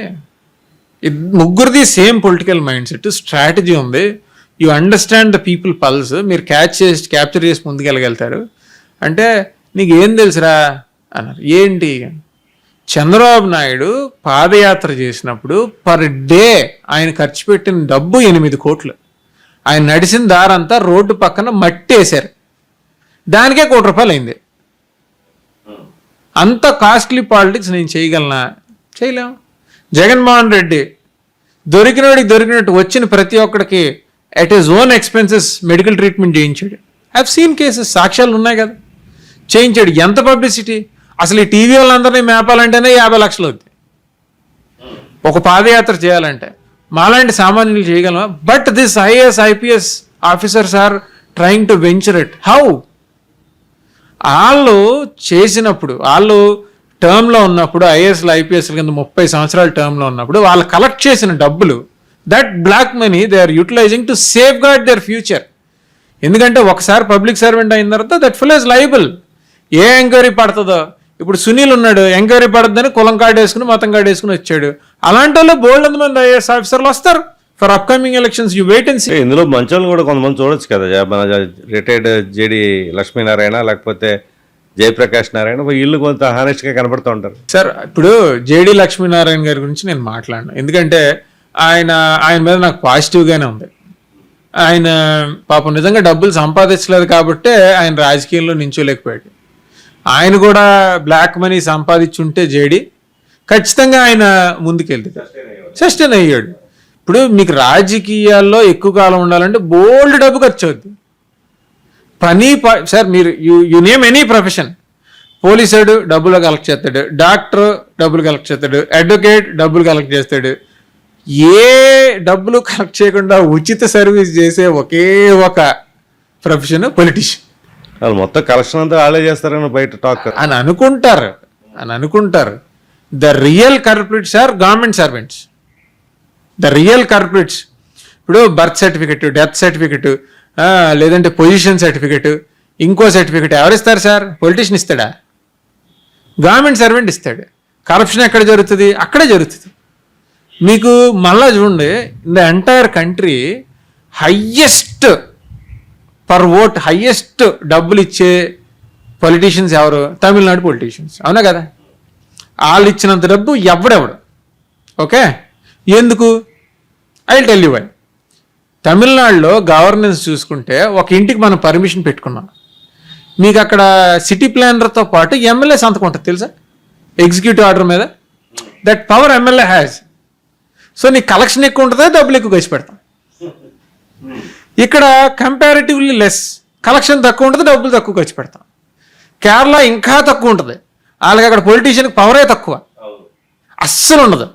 ముగ్గురిది same political mindset, strategy ఉంది, you understand the people pulse, మీరు క్యాప్చర్ చేసి ముందుకెళ్ళగలుగుతారు అంటే నీకు ఏం తెలుసురా అన్నారు. ఏంటి? చంద్రబాబు నాయుడు పాదయాత్ర చేసినప్పుడు పర్ డే ఆయన ఖర్చు పెట్టిన డబ్బు 8 కోట్లు. ఆయన నడిచిన దారంతా రోడ్డు పక్కన మట్టి వేశారు, దానికే ₹1 అయింది. అంత కాస్ట్లీ పాలిటిక్స్ నేను చేయగలనా? చేయలేము. జగన్మోహన్ రెడ్డి దొరికినట్టు వచ్చిన ప్రతి ఒక్కడికి at his own expenses medical treatment చేయించాడు. ఐ హావ్ సీన్ కేసెస్, సాక్ష్యాలు ఉన్నాయి కదా, చేయించాడు. ఎంత పబ్లిసిటీ! అసలు ఈ టీవీ వాళ్ళందరినీ మేపాలంటేనే 50 లక్షలు అవుతుంది ఒక పాదయాత్ర చేయాలంటే. మాలాంటి సామాన్యులు చేయగలమా? But this IAS IPS officers are trying to venture it. How? వాళ్ళు చేసినప్పుడు, వాళ్ళు టర్మ్లో ఉన్నప్పుడు, ఐఏఎస్లు ఐపీఎస్ల కింద 30 సంవత్సరాల టర్మ్లో ఉన్నప్పుడు వాళ్ళు కలెక్ట్ చేసిన డబ్బులు, that black money they are utilizing to safeguard their future. ఎందుకంటే ఒకసారి పబ్లిక్ సర్వెంట్ అయిన తర్వాత దట్ ఫెలో ఇస్ లయబుల్. ఏ ఎంక్వైరీ పడుతుందో, ఇప్పుడు సునీల్ ఉన్నాడు, ఎంక్వైరీ పడుతుందని కులం కార్డు వేసుకుని మతం కార్డు వేసుకుని వచ్చాడు. అలాంటి వాళ్ళు బోల్డ్ మంది ఐఏఎస్ ఆఫీసర్లు వస్తారు for upcoming elections. You wait and see. ఇందులో మంచి వాళ్ళు కూడా కొంతమంది చూడొచ్చు కదా, మన రిటైర్డ్ జేడి లక్ష్మీనారాయణ, లేకపోతే జయప్రకాష్ నారాయణ, వీళ్ళు కొంత హానెస్ట్గా కనబడుతూ ఉంటారు సార్. ఇప్పుడు జేడి లక్ష్మీనారాయణ గారి గురించి నేను మాట్లాడను, ఎందుకంటే ఆయన మీద నాకు పాజిటివ్గానే ఉంది. ఆయన పాపం నిజంగా డబ్బులు సంపాదించలేదు కాబట్టే ఆయన రాజకీయంలో నించోలేకపోయాడు. ఆయన కూడా బ్లాక్ మనీ సంపాదించుంటే జేడి ఖచ్చితంగా ఆయన ముందుకెళ్తే సస్టైన్ అయ్యాడు. ఇప్పుడు మీకు రాజకీయాల్లో ఎక్కువ కాలం ఉండాలంటే బోల్డ్ డబ్బు ఖర్చు అవుద్ది. సార్ మీరు యు నేమ్ ఎనీ ప్రొఫెషన్, పోలీసుడు డబ్బులు కలెక్ట్ చేస్తాడు, డాక్టర్ డబ్బులు కలెక్ట్ చేస్తాడు, అడ్వకేట్ డబ్బులు కలెక్ట్ చేస్తాడు. ఏ డబ్బులు కలెక్ట్ చేయకుండా ఉచిత సర్వీస్ చేసే ఒకే ఒక ప్రొఫెషన్ పొలిటీషియన్. వాళ్ళు మొత్తం కలెక్షన్ అంతా వాళ్ళే చేస్తారని బయట టాక్ అని అనుకుంటారు. The real culprits are government servants. The real culprits ఇప్పుడు బర్త్ సర్టిఫికెట్, డెత్ సర్టిఫికెట్, లేదంటే పొజిషన్ సర్టిఫికెట్, ఇంకో సర్టిఫికెట్ ఎవరిస్తారు సార్? పొలిటీషియన్ ఇస్తాడా? గవర్నమెంట్ సర్వెంట్ ఇస్తాడు. కరప్షన్ ఎక్కడ జరుగుతుంది? అక్కడే జరుగుతుంది. మీకు మళ్ళా చూడండి, in the entire country highest per vote highest డబ్బులు ఇచ్చే పొలిటీషియన్స్ ఎవరు? తమిళనాడు పొలిటీషియన్స్, అవునా కదా? వాళ్ళు ఇచ్చినంత డబ్బు ఎవడెవడు. ఓకే, ఎందుకు? I will tell you why. తమిళనాడులో గవర్నెన్స్ చూసుకుంటే ఒక ఇంటికి మనం పర్మిషన్ పెట్టుకున్నాం, మీకు అక్కడ సిటీ ప్లానర్తో పాటు ఎమ్మెల్యే సంతకం ఉంటుంది తెలుసా, ఎగ్జిక్యూటివ్ ఆర్డర్ మీద. That power MLA has. So నీ కలెక్షన్ ఎక్కువ ఉంటుందా, డబ్బులు ఎక్కువ ఖర్చు పెడతాం. ఇక్కడ కంపారిటివ్లీ లెస్, కలెక్షన్ తక్కువ ఉంటుంది, డబ్బులు తక్కువ ఖర్చు పెడతాం. కేరళ ఇంకా తక్కువ ఉంటుంది, వాళ్ళకి అక్కడ పొలిటీషియన్కి పవరే తక్కువ, అస్సలు ఉండదు.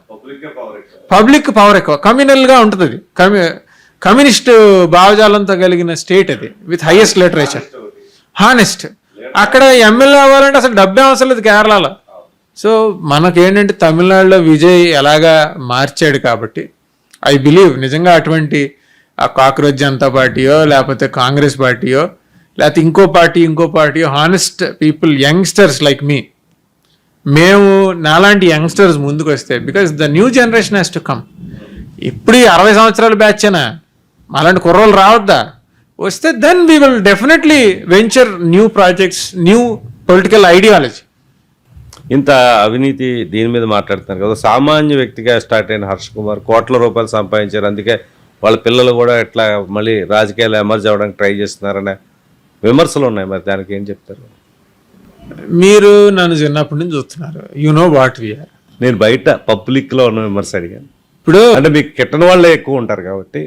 పబ్లిక్ పవర్ ఎక్కువ, కమ్యూనల్గా ఉంటుంది. అది కమ్యూనిస్ట్ భావజాలంతో కలిగిన స్టేట్ అది, విత్ హైయెస్ట్ లిటరేచర్, హానెస్ట్. అక్కడ ఎమ్మెల్యే అవ్వాలంటే అసలు డబ్బే అవసరం లేదు కేరళలో. సో మనకేంటంటే తమిళనాడులో విజయ్ ఎలాగా మార్చాడు కాబట్టి ఐ బిలీవ్ నిజంగా అటువంటి కాక్రోచ్ జనతా పార్టీయో లేకపోతే కాంగ్రెస్ పార్టీయో లేకపోతే ఇంకో పార్టీయో honest people, youngsters like me, మేము నాలాంటి యంగ్స్టర్స్ ముందుకు వస్తే, because the new generation has to come. ఇప్పుడు 60 సంవత్సరాల బ్యాచ్ అయినా అలాంటి కుర్రోళ్ళు రావద్దా? వస్తే then we will definitely venture new projects, new political ideology. ఇంత అవినీతి దీని మీద మాట్లాడుతున్నారు కదా, సామాన్య వ్యక్తిగా స్టార్ట్ అయిన హర్ష్ కుమార్ కోట్ల రూపాయలు సంపాదించారు, అందుకే వాళ్ళ పిల్లలు కూడా ఇట్లా మళ్ళీ రాజకీయాలు ఎమర్జ్ అవ్వడానికి ట్రై చేస్తున్నారనే విమర్శలు ఉన్నాయి. మరి దానికి ఏం చెప్తారు? మీరు నన్ను చిన్నప్పటి నుంచి చూస్తున్నారు, యు నో వాట్ వీఆర్. నేను బయట పబ్లిక్లో ఉన్న విమర్శ అడిగాను. ఇప్పుడు అంటే మీకు కిట్టని వాళ్ళే ఎక్కువ ఉంటారు కాబట్టి,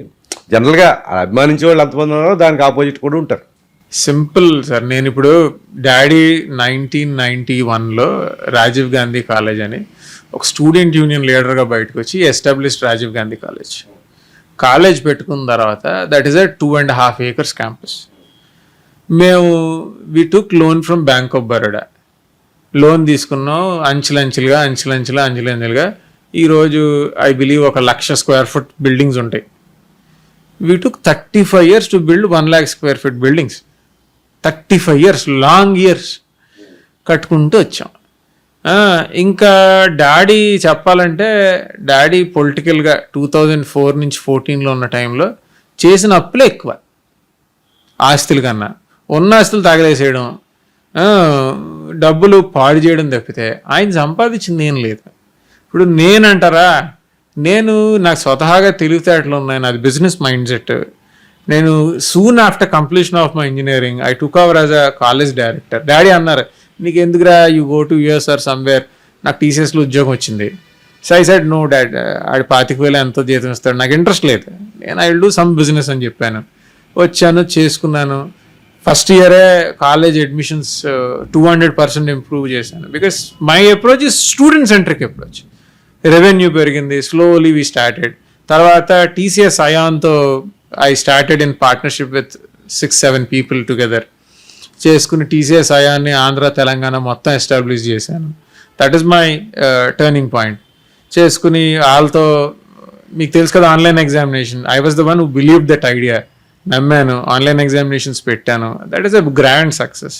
జనరల్గా అభిమానించే వాళ్ళు ఎంతమంది ఉన్నారో దానికి ఆపోజిట్ కూడా ఉంటారు. సింపుల్ సార్, నేను ఇప్పుడు డాడీ 1991లో రాజీవ్ గాంధీ కాలేజ్ అని ఒక స్టూడెంట్ యూనియన్ లీడర్గా బయటకు వచ్చి ఎస్టాబ్లిష్డ్ రాజీవ్ గాంధీ కాలేజ్ పెట్టుకున్న తర్వాత that is a 2.5 acres campus. మేము we took loan from bank of Baroda. Loan తీసుకున్నాం అంచెలంచెలుగా. ఈరోజు I believe 1,00,000 square foot buildings ఉంటాయి. We took 35 years to build 1 lakh square feet buildings. 35 years, long years కట్టుకుంటూ వచ్చాం. ఇంకా డాడీ చెప్పాలంటే డాడీ పొలిటికల్గా 2004 నుంచి 14లో ఉన్న టైంలో చేసిన అప్పులే ఎక్కువ ఆస్తుల కన్నా. ఉన్న ఆస్తులు తగలేసేయడం, డబ్బులు పాడు చేయడం తప్పితే ఆయన సంపాదించింది ఏం లేదు. ఇప్పుడు నేనంటారా, నాకు స్వతహాగా తెలివితేటలు ఉన్నాయి, నాది బిజినెస్ మైండ్ సెట్. నేను soon after completion of my engineering I took over as a college director. Daddy అన్నారు, నీకు ఎందుకురా, you go to US or somewhere. నాకు టీసీఎస్లో ఉద్యోగం వచ్చింది. So I said no dad, ఆడి 25,000 ఎంతో జీతం ఇస్తాడు, నాకు ఇంట్రెస్ట్ లేదు, నేను I will do some business అని చెప్పాను. వచ్చాను, చేసుకున్నాను. ఫస్ట్ ఇయరే కాలేజ్ అడ్మిషన్స్ 200% ఇంప్రూవ్ చేశాను. Because my approach is student centric approach. Revenue పెరిగింది, స్లోలీ వీ స్టార్టెడ్. తర్వాత టీసీఎస్ అయాన్తో I started in partnership with 6-7 people together. చేసుకుని టీసీఎస్ అయాన్ని ఆంధ్ర తెలంగాణ మొత్తం ఎస్టాబ్లిష్ చేశాను. That is my turning point. చేసుకుని వాళ్ళతో మీకు తెలుసు కదా online examination, I was the one who believe that idea. నమ్మాను, ఆన్లైన్ ఎగ్జామినేషన్స్ పెట్టాను. That is a grand success.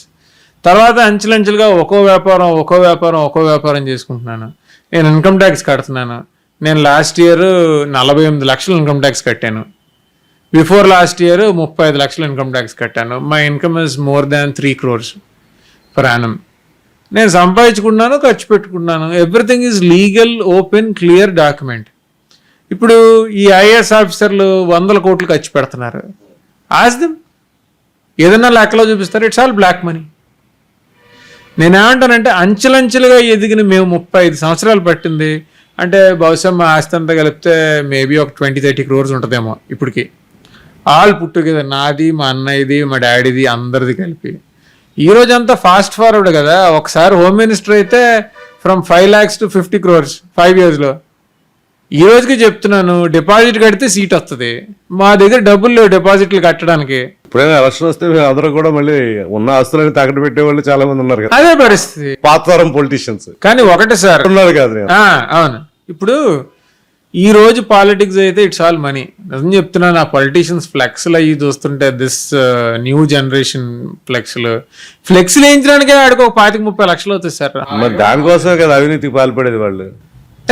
తర్వాత అంచెలంచెలుగా ఒక్కో వ్యాపారం చేసుకుంటున్నాను. నేను ఇన్కమ్ ట్యాక్స్ కడుతున్నాను. నేను లాస్ట్ ఇయర్ 48 లక్షలు ఇన్కమ్ ట్యాక్స్ కట్టాను. బిఫోర్ లాస్ట్ ఇయర్ 35 లక్షలు ఇన్కమ్ ట్యాక్స్ కట్టాను. My income is more than 3 crores per annum. నేను సంపాదించుకున్నాను, ఖర్చు పెట్టుకున్నాను. Everything is legal, open, clear document. ఇప్పుడు ఈ ఐఏఎస్ ఆఫీసర్లు 100 కోట్లు ఖర్చు పెడుతున్నారు. ఆస్దం ఏదన్నా లెక్కలో చూపిస్తారు, ఇట్స్ ఆల్ బ్లాక్ మనీ. నేనేమంటానంటే అంచెలంచెలుగా ఎదిగిన మేము 35 సంవత్సరాలు పట్టింది అంటే బహుశా మా ఆస్తి అంతా కలిపితే మేబీ ఒక 20-30 crores ఉంటుందేమో ఇప్పటికి. ఆల్ పుట్టు కదా, నాది, మా అన్నయ్యది, మా డాడీది, అందరిది కలిపి. ఈ రోజంతా ఫాస్ట్ ఫార్వర్డ్ కదా. ఒకసారి హోమ్ మినిస్టర్ అయితే ఫ్రమ్ 5 lakhs to 50 crores 5 yearsలో. ఈ రోజుకి చెప్తున్నాను, డిపాజిట్ కడితే సీట్ వస్తుంది. మా దగ్గర డబ్బులు లేవు డిపాజిట్లు కట్టడానికి. ఇప్పుడైనా ఎలక్షన్ వస్తే అందరూ కూడా మళ్ళీ ఉన్న ఆస్తులని తాకట్టు పెట్టే వాళ్ళు చాలా మంది ఉన్నారు కదా, అదే పరిస్థితి. పాతవరం పొలిటీషియన్స్ కానీ ఒకటే సార్ ఉన్నారు కాదు. అవును, ఇప్పుడు ఈ రోజు పాలిటిక్స్ అయితే ఇట్స్ ఆల్ మనీ. నిజం చెప్తున్నాను, ఆ పొలిటీషియన్స్ ఫ్లెక్స్లు అయ్యి చూస్తుంటే దిస్ న్యూ జనరేషన్ ఫ్లెక్స్లు వేయించడానికే ఆడికి ఒక 25-30 లక్షలు అవుతుంది సార్. మరి దానికోసమే కదా అవినీతికి పాల్పడేది వాళ్ళు.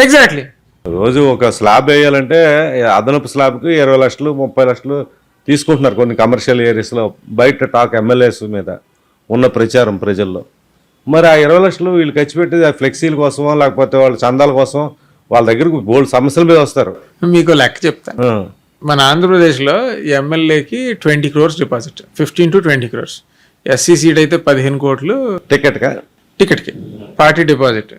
ఎగ్జాక్ట్లీ. రోజు ఒక స్లాబ్ వేయాలంటే అదనపు స్లాబ్కి 20 లక్షలు 30 లక్షలు తీసుకుంటున్నారు కొన్ని కమర్షియల్ ఏరియాస్లో. బయట టాక్ ఎమ్మెల్యేస్ మీద ఉన్న ప్రచారం ప్రజల్లో. మరి ఆ 20 లక్షలు వీళ్ళు ఖర్చు పెట్టేది ఆ ఫ్లెక్సీల కోసమో లేకపోతే వాళ్ళ చందాల కోసం వాళ్ళ దగ్గరకు బోల్డ్ సమస్యల మీద వస్తారు. మీకు లెక్క చెప్తాను. మన ఆంధ్రప్రదేశ్లో ఎమ్మెల్యేకి 20 crores deposit, 15 to 20 crores. SC seat అయితే 15 కోట్లు టికెట్కి పార్టీ డిపాజిట్.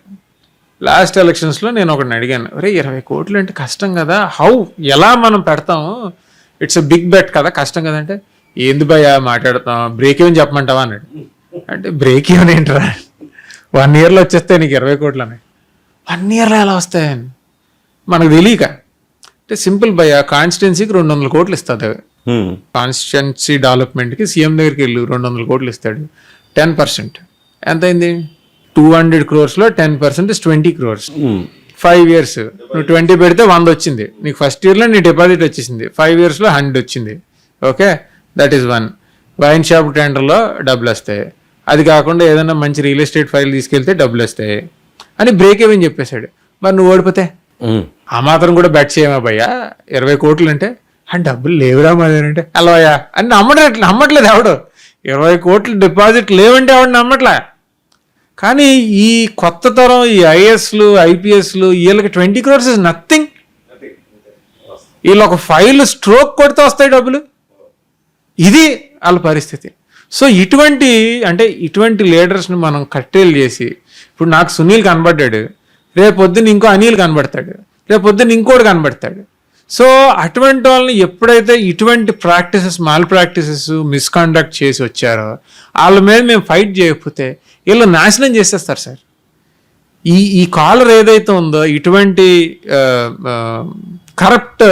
లాస్ట్ ఎలక్షన్స్లో నేను ఒకటిని అడిగాను, అరే 20 కోట్లు అంటే కష్టం కదా, ఎలా మనం పెడతాము, ఇట్స్ ఎ బిగ్ బెట్ కదా, కష్టం కదా అంటే, ఏంది భయ్యా మాట్లాడతాం, బ్రేక్ ఏమని చెప్పమంటావా అన్నాడు. అంటే బ్రేక్ ఏమని ఏంట్రా, 1 yearలో వచ్చేస్తాయి నీకు 20 కోట్లు అని. 1 yearలో ఎలా వస్తాయని మనకు తెలియక. అంటే సింపుల్ భయ్యా, కాన్స్టిట్యున్సీకి 200 కోట్లు ఇస్తుంది. కాన్స్టిట్యున్సీ డెవలప్మెంట్కి సీఎం దగ్గరికి వెళ్ళు, 200 కోట్లు ఇస్తాడు. 10% ఎంత అయింది? 200 crores-లో 10% is 20 crores. 5 years నువ్వు 20 పెడితే 100 వచ్చింది నీకు. ఫస్ట్ ఇయర్లో నీ డిపాజిట్ వచ్చేసింది, 5 yearsలో 100 వచ్చింది. Okay, that is 1. Wine shop టెండర్లో డబ్బులు వస్తాయి. అది కాకుండా ఏదైనా మంచి రియల్ ఎస్టేట్ ఫైల్ తీసుకెళ్తే డబ్బులు వస్తాయి అని బ్రేక్ ఏమని చెప్పేశాడు. మరి నువ్వు ఓడిపోతే ఆ మాత్రం కూడా బెట్ చేయమా భయ్యా? 20 కోట్లు అంటే ఆ డబ్బులు లేవురా మరి అంటే అలవయ్యా అని నమ్మట్లేదు ఎవడు. 20 కోట్లు డిపాజిట్ లేవంటే ఎవడు నమ్మట్లే. కానీ ఈ కొత్త తరం ఈ ఐఏఎస్లు ఐపీఎస్లు వీళ్ళకి 20 crores ఇస్ నథింగ్. వీళ్ళు ఒక ఫైల్ స్ట్రోక్ కొడితే వస్తాయి డబ్బులు. ఇది వాళ్ళ పరిస్థితి. సో ఇటువంటి లీడర్స్ని మనం కట్టేలు చేసి, ఇప్పుడు నాకు సునీల్ కనబడ్డాడు, రేపొద్దున ఇంకో అనిల్ కనబడతాడు, రేపొద్దున ఇంకోటి కనబడతాడు. సో అటువంటి వాళ్ళని ఎప్పుడైతే ఇటువంటి మాల్ ప్రాక్టీసెస్ మిస్కాండక్ట్ చేసి వచ్చారో వాళ్ళ మీద మేము ఫైట్ చేయకపోతే వీళ్ళు నాశనం చేసేస్తారు సార్. ఈ కాలర్ ఏదైతే ఉందో, ఇటువంటి కరప్ట్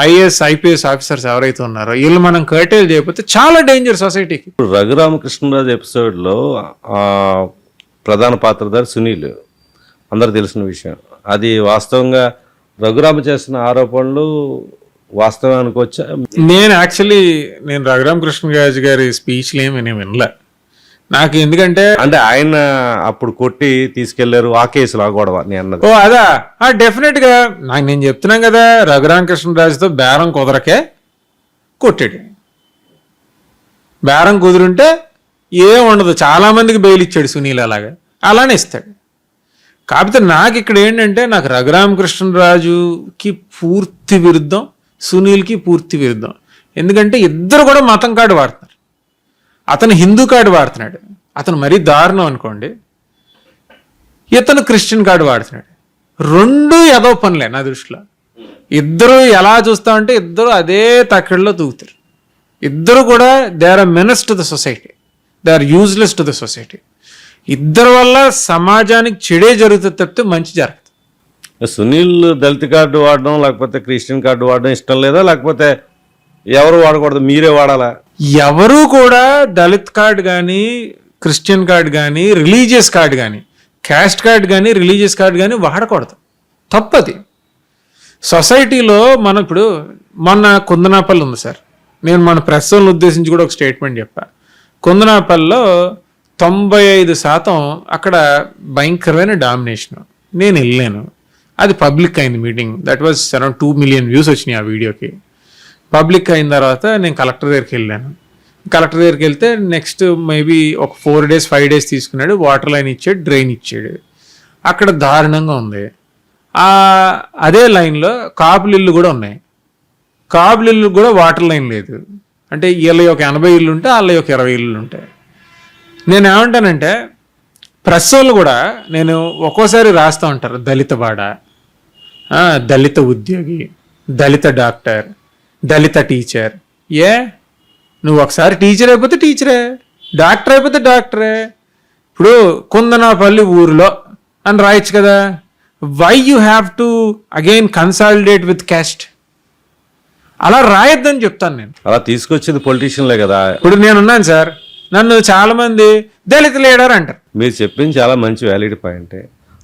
ఐఏఎస్ ఐపీఎస్ ఆఫీసర్స్ ఎవరైతే ఉన్నారో వీళ్ళు మనం కర్టైల్ చేయకపోతే చాలా డేంజర్ సొసైటీకి. ఇప్పుడు రఘురామకృష్ణరాజు ఎపిసోడ్లో ప్రధాన పాత్రధారి సునీల్ అందరు తెలిసిన విషయం. అది వాస్తవంగా రఘురామ చేసిన ఆరోపణలు వాస్తవం అనుకోవచ్చా? నేను రఘురామకృష్ణరాజు గారి స్పీచ్లు ఏమి నేను వినలే. నాకు ఎందుకంటే అంటే ఆయన అప్పుడు కొట్టి తీసుకెళ్లారు ఆ కేసులో గొడవ అన్నది. అదా డెఫినెట్ గా నేను చెప్తున్నాను కదా, రఘురామకృష్ణరాజుతో బేరం కుదరకే కొట్టాడు. బేరం కుదురుంటే ఏం ఉండదు, చాలా మందికి బెయిల్ ఇచ్చాడు సునీల్, అలానే ఇస్తాడు. కాకపోతే నాకు ఇక్కడ ఏంటంటే, నాకు రఘురామకృష్ణరాజుకి పూర్తి విరుద్ధం, సునీల్కి పూర్తి విరుద్ధం. ఎందుకంటే ఇద్దరు కూడా మతం కార్డు వాడుతున్నారు. అతను హిందూ కార్డు వాడుతున్నాడు, అతను మరీ దారుణం అనుకోండి. ఇతను క్రిస్టియన్ కార్డు వాడుతున్నాడు. రెండు ఏదో పనులే నా దృష్టిలో. ఇద్దరు ఎలా చూస్తా అంటే ఇద్దరు అదే తక్కడిలో తూగుతారు. ఇద్దరు కూడా they are menace to the society, they are useless to the society. ఇద్దరు వల్ల సమాజానికి చెడే జరుగుతుంది తప్పితే మంచి జరగదు. సునీల్ దళిత కార్డు వాడడం లేకపోతే క్రిస్టియన్ కార్డు వాడడం ఇష్టం లేదా, లేకపోతే ఎవరు వాడకూడదు మీరే వాడాలా? ఎవరు కూడా దళిత్ కార్డు కానీ క్రిస్టియన్ కార్డు కానీ రిలీజియస్ కార్డు కానీ క్యాస్ట్ కార్డు కానీ రిలీజియస్ కార్డు కానీ వాడకూడదు, తప్పది. సొసైటీలో మనం ఇప్పుడు మొన్న కుందనాపల్లి ఉంది సార్, నేను మన ప్రెస్ని ఉద్దేశించి కూడా ఒక స్టేట్మెంట్ చెప్పా. కుందనాపల్లిలో 95% అక్కడ భయంకరమైన డామినేషన్. నేను వెళ్ళాను, అది పబ్లిక్ అయింది meeting. That was around 2 million views వచ్చినాయి ఆ వీడియోకి. పబ్లిక్ అయిన తర్వాత నేను కలెక్టర్ దగ్గరికి వెళ్ళాను. కలెక్టర్ దగ్గరికి వెళ్తే నెక్స్ట్ మేబీ ఒక 4 days 5 days తీసుకున్నాడు. వాటర్ లైన్ ఇచ్చాడు, డ్రైన్ ఇచ్చాడు. అక్కడ దారుణంగా ఉంది. అదే లైన్లో కాపులు ఇల్లు కూడా ఉన్నాయి. కాపులు ఇల్లు కూడా వాటర్ లైన్ లేదు. అంటే వీళ్ళ ఒక 80 ఇల్లు ఉంటే వాళ్ళ ఒక 20 ఇల్లు ఉంటాయి. నేను ఏమంటానంటే, ప్రెస్ వాళ్ళు కూడా నేను ఒక్కోసారి రాస్తూ ఉంటారు, దళిత వాడ, దళిత ఉద్యోగి, దళిత డాక్టర్, దళిత టీచర్. నువ్వు ఒకసారి టీచర్ అయిపోతే టీచరే, డాక్టర్ అయిపోతే డాక్టరే. ఇప్పుడు కుందనాపల్లి ఊరిలో అని రాయొచ్చు కదా. Why you have to again consolidate with caste? అలా రాయొద్దని చెప్తాను నేను. అలా తీసుకొచ్చింది పొలిటీషియన్లే కదా. ఇప్పుడు నేనున్నాను సార్, నన్ను చాలా మంది దళిత లీడర్ అంటారు. మీరు చెప్పింది చాలా మంచి వ్యాలిడ్ పాయింటే.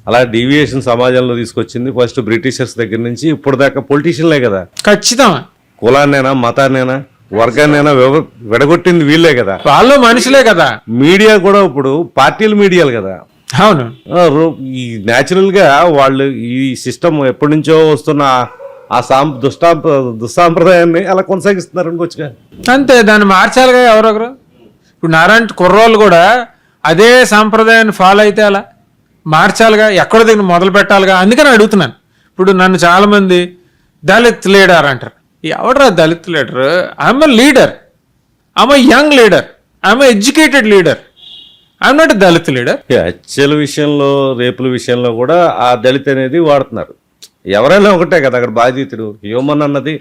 అలా డీవియేషన్ సమాజంలో తీసుకొచ్చింది ఫస్ట్ బ్రిటిషర్స్ దగ్గర నుంచి ఇప్పుడు దాకా పొలిటీషియన్లే కదా. ఖచ్చితంగా కులాన్నైనా మతాన్నైనా వర్గాన్నైనా విడగొట్టింది వీళ్ళే కదా. వాళ్ళు మనుషులే కదా. మీడియా కూడా ఇప్పుడు పార్టీలు మీడియాలు కదా. అవును. ఈ న్యాచురల్గా వాళ్ళు ఈ సిస్టమ్ ఎప్పటి నుంచో వస్తున్న ఆ దుస్సాంప్రదాయాన్ని అలా కొనసాగిస్తున్నారు అనుకోవచ్చుగా. అంతే, దాన్ని మార్చాలిగా ఎవరొకరు. ఇప్పుడు నారాయణ కుర్రోళ్ళు కూడా అదే సాంప్రదాయాన్ని ఫాలో అయితే అలా మార్చాలిగా, ఎక్కడో దగ్గర మొదలు పెట్టాలిగా. అందుకని అడుగుతున్నాను. ఇప్పుడు నన్ను చాలామంది దళిత్ లీడర్ అంటారు. ఎవడరా Dalit leader? I'm a leader, I'm a young leader, I'm a educated leader, I'm not a Dalit leader. హత్యల విషయంలో, రేపుల విషయంలో కూడా ఆ దళిత్ అనేది వాడుతున్నారు. ఎవరైనా ఒకటే కదా అక్కడ బాధితుడు. హ్యూమన్ అన్నది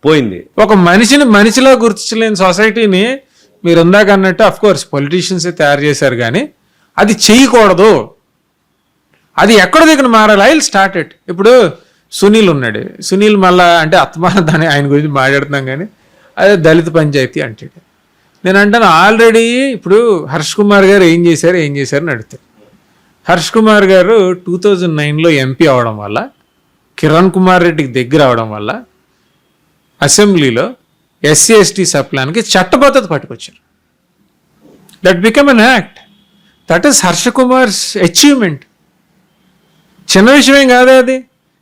పోయింది. ఒక మనిషిని మనిషిలో గుర్తించలేని సొసైటీని మీరు ఇందాక అన్నట్టు అఫ్ కోర్స్ పొలిటీషియన్స్ తయారు చేశారు, కానీ అది చేయకూడదు. అది ఎక్కడ దగ్గర మారాలి. I will start it. ఇప్పుడు సునీల్ ఉన్నాడు. సునీల్ మళ్ళా అంటే అత్మాన దాని ఆయన గురించి మాట్లాడుతున్నాం, కానీ అదే దళిత పంచాయతీ అంటాడు. నేను అంటాను ఆల్రెడీ ఇప్పుడు హర్ష్ కుమార్ గారు ఏం చేశారని అడుగుతారు. హర్ష్ కుమార్ గారు 2009లో ఎంపీ అవడం వల్ల, కిరణ్ కుమార్ రెడ్డికి దగ్గర అవడం వల్ల అసెంబ్లీలో SC/ST సప్లాన్కి చట్టబద్ధత పట్టుకొచ్చారు. That become an act. That is Harsha Kumar's achievement. చిన్న విషయమేం కాదే అది.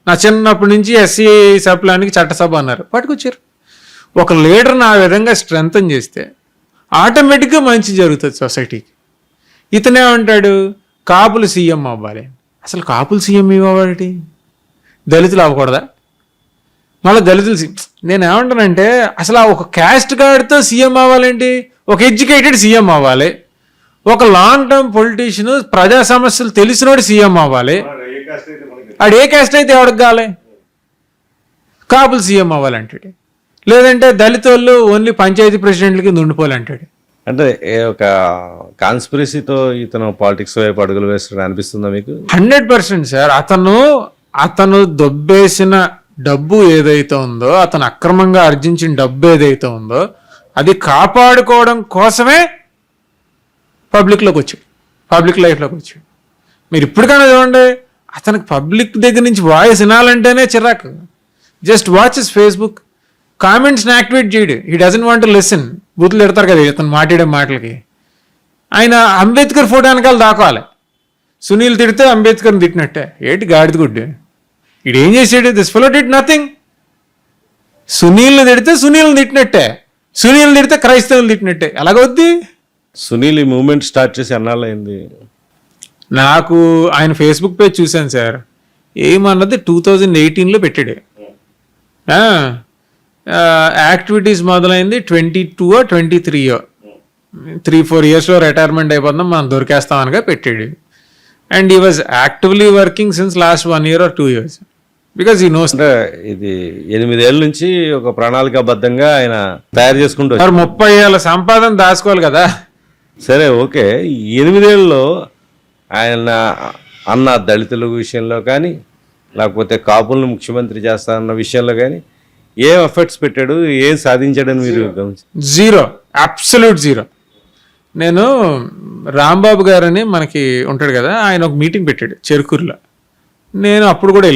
నా చిన్నప్పటి నుంచి SC సప్లాన్కి చట్టసభ అన్నారు, పట్టుకొచ్చారు. ఒక లీడర్ని ఆ విధంగా స్ట్రెంగ్తన్ చేస్తే ఆటోమేటిక్గా మంచి జరుగుతుంది సొసైటీకి. ఇతనేమంటాడు కాపులు సీఎం అవ్వాలి. అసలు కాపులు సీఎం ఇవ్వాలి, దళితులు అవ్వకూడదా? మళ్ళీ దళితులు నేను ఏమంటానంటే అసలు ఆ ఒక క్యాస్ట్ కార్డ్తో సీఎం అవ్వాలేంటి? ఒక ఎడ్యుకేటెడ్ సీఎం అవ్వాలి, ఒక లాంగ్ టర్మ్ పొలిటీషియన్, ప్రజా సమస్యలు తెలిసినోడు సీఎం అవ్వాలి. ఆడు ఏ క్యాస్ట్ అయితే ఎవరికి కావాలి? కాపులు సీఎం అవ్వాలంటాడు. లేదంటే దళిత వాళ్ళు ఓన్లీ పంచాయతీ ప్రెసిడెంట్ల కింద ఉండిపోవాలంటాడు. అంటే ఒక కాన్స్పిరసీతో ఇతను పాలిటిక్స్ వైపు అడుగులు వేస్తాడని అనిపిస్తుందా మీకు? 100% సార్. అతను దొబ్బేసిన డబ్బు ఏదైతే ఉందో, అతను అక్రమంగా ఆర్జించిన డబ్బు ఏదైతే ఉందో, అది కాపాడుకోవడం కోసమే పబ్లిక్లోకి వచ్చాడు, పబ్లిక్ లైఫ్లోకి వచ్చాడు. మీరు ఇప్పటికైనా చూడండి, అతనికి పబ్లిక్ దగ్గర నుంచి వాయిస్ వినాలంటేనే చిరాకు. జస్ట్ వాచ్ హిస్ ఫేస్బుక్ కామెంట్స్ని యాక్టివేట్ చేయడు. He doesn't want to listen. బూతులు పెడతారు కదా ఇతను మాట్లాడే మాటలకి. ఆయన అంబేద్కర్ ఫోటో వెనకాల దాకోవాలి. సునీల్ తిడితే అంబేద్కర్ని తిట్టినట్టే. ఏంటి గాడిద గుడ్డు, ఇడేం చేసాడు? This fellow did nothing. సునీల్ని తిడితే సునీల్ని తిట్టినట్టే, సునీల్ని తిడితే క్రైస్తవులు తిట్టినట్టే. ఎలాగొద్ది? సునీల్ ఈ మూవ్మెంట్ స్టార్ట్ చేసి అన్నాళ్ళైంది. నాకు ఆయన ఫేస్బుక్ పేజ్ చూశాను సార్. ఏమన్నది 2018లో పెట్టాడు. యాక్టివిటీస్ మొదలైంది 22 or 23, 3-4 yearsలో రిటైర్మెంట్ అయిపోతుందాం మనం దొరికేస్తామనగా పెట్టాడు. And he was actively working since last 1 year or 2 years because he knows. అంటే ఇది 8 ఏళ్ళ నుంచి ఒక ప్రణాళికాబద్ధంగా ఆయన తయారు చేసుకుంటూ 30 ఏళ్ళ సంపాదన దాచుకోవాలి కదా. సరే ఓకే, 8 ఏళ్ళలో ఆయన అన్న దళితుల విషయంలో కానీ, లేకపోతే కాపులను ముఖ్యమంత్రి చేస్తానన్న విషయంలో కానీ ఏం ఎఫర్ట్స్ పెట్టాడు, ఏం సాధించాడని మీరు గమనించారు? Zero, absolute zero. నేను రాంబాబు గారని మనకి ఉంటాడు కదా, ఆయన ఒక మీటింగ్ పెట్టాడు చెరుకూరులో. నేను అప్పుడు కూడా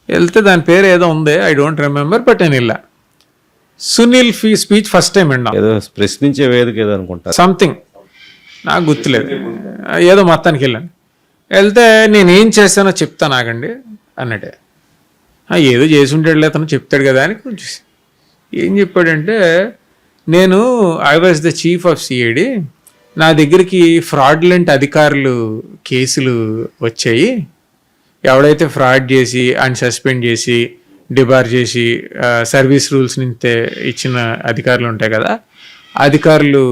వెళ్తే దాని పేరు ఏదో ఉంది, ఐ డోంట్ రిమెంబర్, బట్ నేను వెళ్ళా. సునీల్ స్పీచ్ ఫస్ట్ టైం విన్నా. ఏదో ప్రశ్నించే వేదిక ఏదో అనుకుంటా, సంథింగ్ నాకు గుర్తులేదు, ఏదో మొత్తానికి వెళ్ళాను. వెళ్తే నేనేం చేశానో చెప్తాను ఆగండి అన్నట్టే. ఏదో చేసి ఉంటాడు అతను చెప్తాడు కదా అని కొంచెం. ఏం చెప్పాడంటే, నేను I was the chief of CID, నా దగ్గరికి ఫ్రాడ్లెంట్ అధికారులు కేసులు వచ్చాయి. ఎవడైతే ఫ్రాడ్ చేసి ఆయన సస్పెండ్ చేసి డిబార్ చేసి సర్వీస్ రూల్స్ నుంచి ఇచ్చిన అధికారులు ఉంటాయి కదా, అధికారులు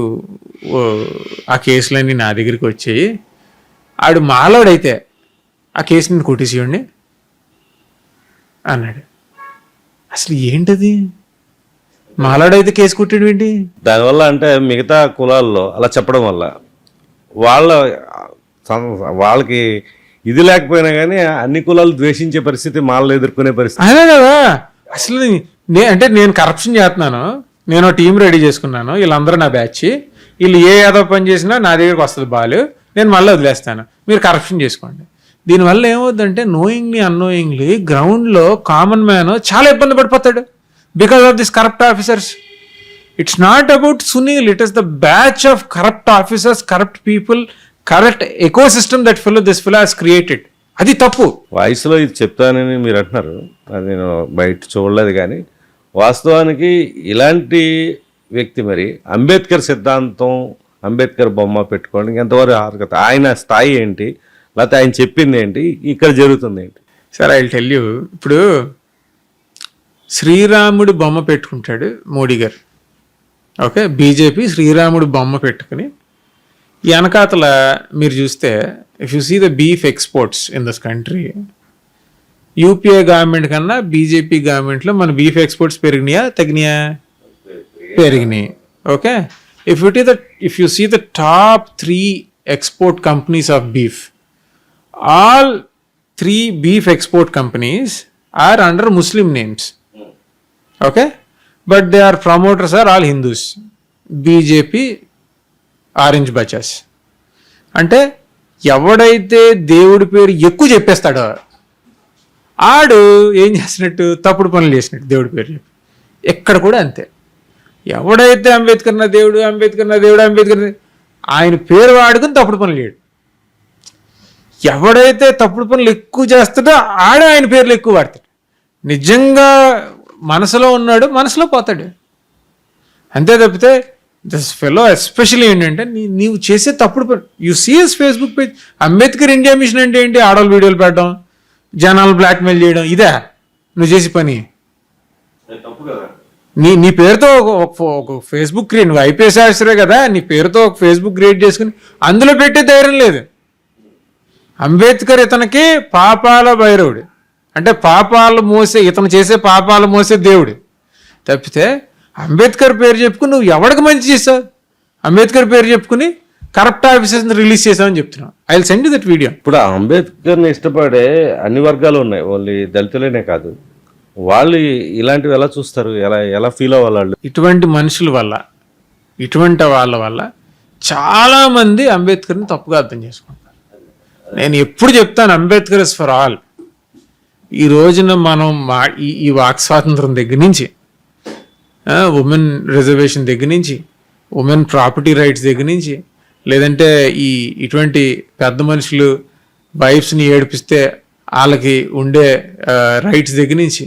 ఆ కేసులన్నీ నా దగ్గరికి వచ్చాయి. ఆడు మాలోడైతే ఆ కేసుని కొట్టేసేయండి అన్నాడు. అసలు ఏంటది, మాలాడైతే కేసు కొట్టాడు ఏంటి? దానివల్ల అంటే మిగతా కులాల్లో అలా చెప్పడం వల్ల వాళ్ళకి ఇది లేకపోయినా కానీ అన్ని కులాలు ద్వేషించే పరిస్థితి, మాల్లో ఎదుర్కొనే పరిస్థితి. అదే కదా. అసలు అంటే నేను కరప్షన్ చేస్తున్నాను, నేను టీం రెడీ చేసుకున్నాను, వీళ్ళందరూ నా బ్యాచ్, వీళ్ళు ఏ ఏదో పని చేసినా నా దగ్గరికి వస్తుంది బాలు, నేను మళ్ళీ వదిలేస్తాను, మీరు కరప్షన్ చేసుకోండి. దీనివల్ల ఏమవుతుందంటే నోయింగ్లీ అన్నోయింగ్లీ గ్రౌండ్లో కామన్ మ్యాన్ చాలా ఇబ్బంది పడిపోతాడు because of this corrupt officers. It's not about Sunil, it is the batch of corrupt officers, corrupt people, correct eco system that this fellow has created. అది తప్పు. వాయిస్లో ఇది చెప్తానని మీరు అంటున్నారు, అది నేను బయట చూడలేదు. కానీ వాస్తవానికి ఇలాంటి వ్యక్తి మరి అంబేద్కర్ సిద్ధాంతం, అంబేద్కర్ బొమ్మ పెట్టుకోవడానికి ఎంతవరకు అర్హత, ఆయన స్థాయి ఏంటి, లేకపోతే ఆయన చెప్పింది ఏంటి, ఇక్కడ జరుగుతుంది ఏంటి? Sir I will tell you. ఇప్పుడు శ్రీరాముడి బొమ్మ పెట్టుకుంటాడు మోడీ గారు, ఓకే, బీజేపీ శ్రీరాముడి బొమ్మ పెట్టుకుని వెనకాతల మీరు చూస్తే if you see the beef exports in this country, UPA government కన్నా బీజేపీ గవర్నమెంట్లో మన బీఫ్ ఎక్స్పోర్ట్స్ పెరిగినాయా తగ్గినాయా? పెరిగినాయి. Okay, if you see the top 3 export companies of beef, all 3 beef export companies are under Muslim names. Okay, but their promoters are all Hindus. BJP, orange బచాస్. అంటే ఎవడైతే దేవుడి పేరు ఎక్కువ చెప్పేస్తాడో ఆడు ఏం చేసినట్టు, తప్పుడు పనులు చేసినట్టు దేవుడి పేరు చెప్పి. ఎక్కడ కూడా అంతే. ఎవడైతే అంబేద్కర్ నా దేవుడు, అంబేద్కర్ నా దేవుడు, అంబేద్కర్ ఆయన పేరు వాడుకుని తప్పుడు పనులు చేయడు. ఎవడైతే తప్పుడు పనులు ఎక్కువ చేస్తాడో ఆడే ఆయన పేర్లు ఎక్కువ వాడతాడు. నిజంగా మనసులో ఉన్నాడు, మనసులో పోతాడు. అంతే తప్పితే దిస్ ఫెలో ఎస్పెషల్లీ ఏంటంటే నీవు చేసే తప్పుడు పని. You CS Facebook page, Ambedkar India mission అంటే ఏంటి? ఆడవాళ్ళు వీడియోలు పెట్టడం, జనాలు బ్లాక్మెయిల్ చేయడం, ఇదే నువ్వు చేసే పని. నీ పేరుతో ఒక ఫేస్బుక్ క్రియేట్, నువ్వు ఐపీఎస్ ఆఫీసరే కదా, నీ పేరుతో ఒక ఫేస్బుక్ క్రియేట్ చేసుకుని అందులో పెట్టే ధైర్యం లేదు. అంబేద్కర్ ఇతనికి పాపాల భైరవుడు, అంటే పాపాలు మోసే, ఇతను చేసే పాపాలు మోసే దేవుడు. తప్పితే అంబేద్కర్ పేరు చెప్పుకుని నువ్వు ఎవరికి మంచి చేసావు? అంబేద్కర్ పేరు చెప్పుకుని కరప్ట్ ఆఫీసర్స్ని రిలీజ్ చేసావని చెప్తున్నావు. I will send you that video. ఇప్పుడు అంబేద్కర్ని ఇష్టపడే అన్ని వర్గాలు ఉన్నాయి, ఓన్లీ దళితులేనే కాదు. వాళ్ళు ఇలాంటివి ఎలా చూస్తారు, ఎలా ఫీల్ అవ్వాలి వాళ్ళు? ఇటువంటి మనుషుల వల్ల, ఇటువంటి వాళ్ళ వల్ల చాలామంది అంబేద్కర్ని తప్పుగా అర్థం చేసుకుంటారు. నేను ఎప్పుడు చెప్తాను, అంబేద్కర్ ఇస్ ఫర్ ఆల్. ఈ రోజున మనం ఈ వాక్ స్వాతంత్రం దగ్గర నుంచి, ఉమెన్ రిజర్వేషన్ దగ్గర నుంచి, ఉమెన్ ప్రాపర్టీ రైట్స్ దగ్గర నుంచి, లేదంటే ఇటువంటి పెద్ద మనుషులు వైఫ్స్ని ఏడిపిస్తే వాళ్ళకి ఉండే రైట్స్ దగ్గర నుంచి,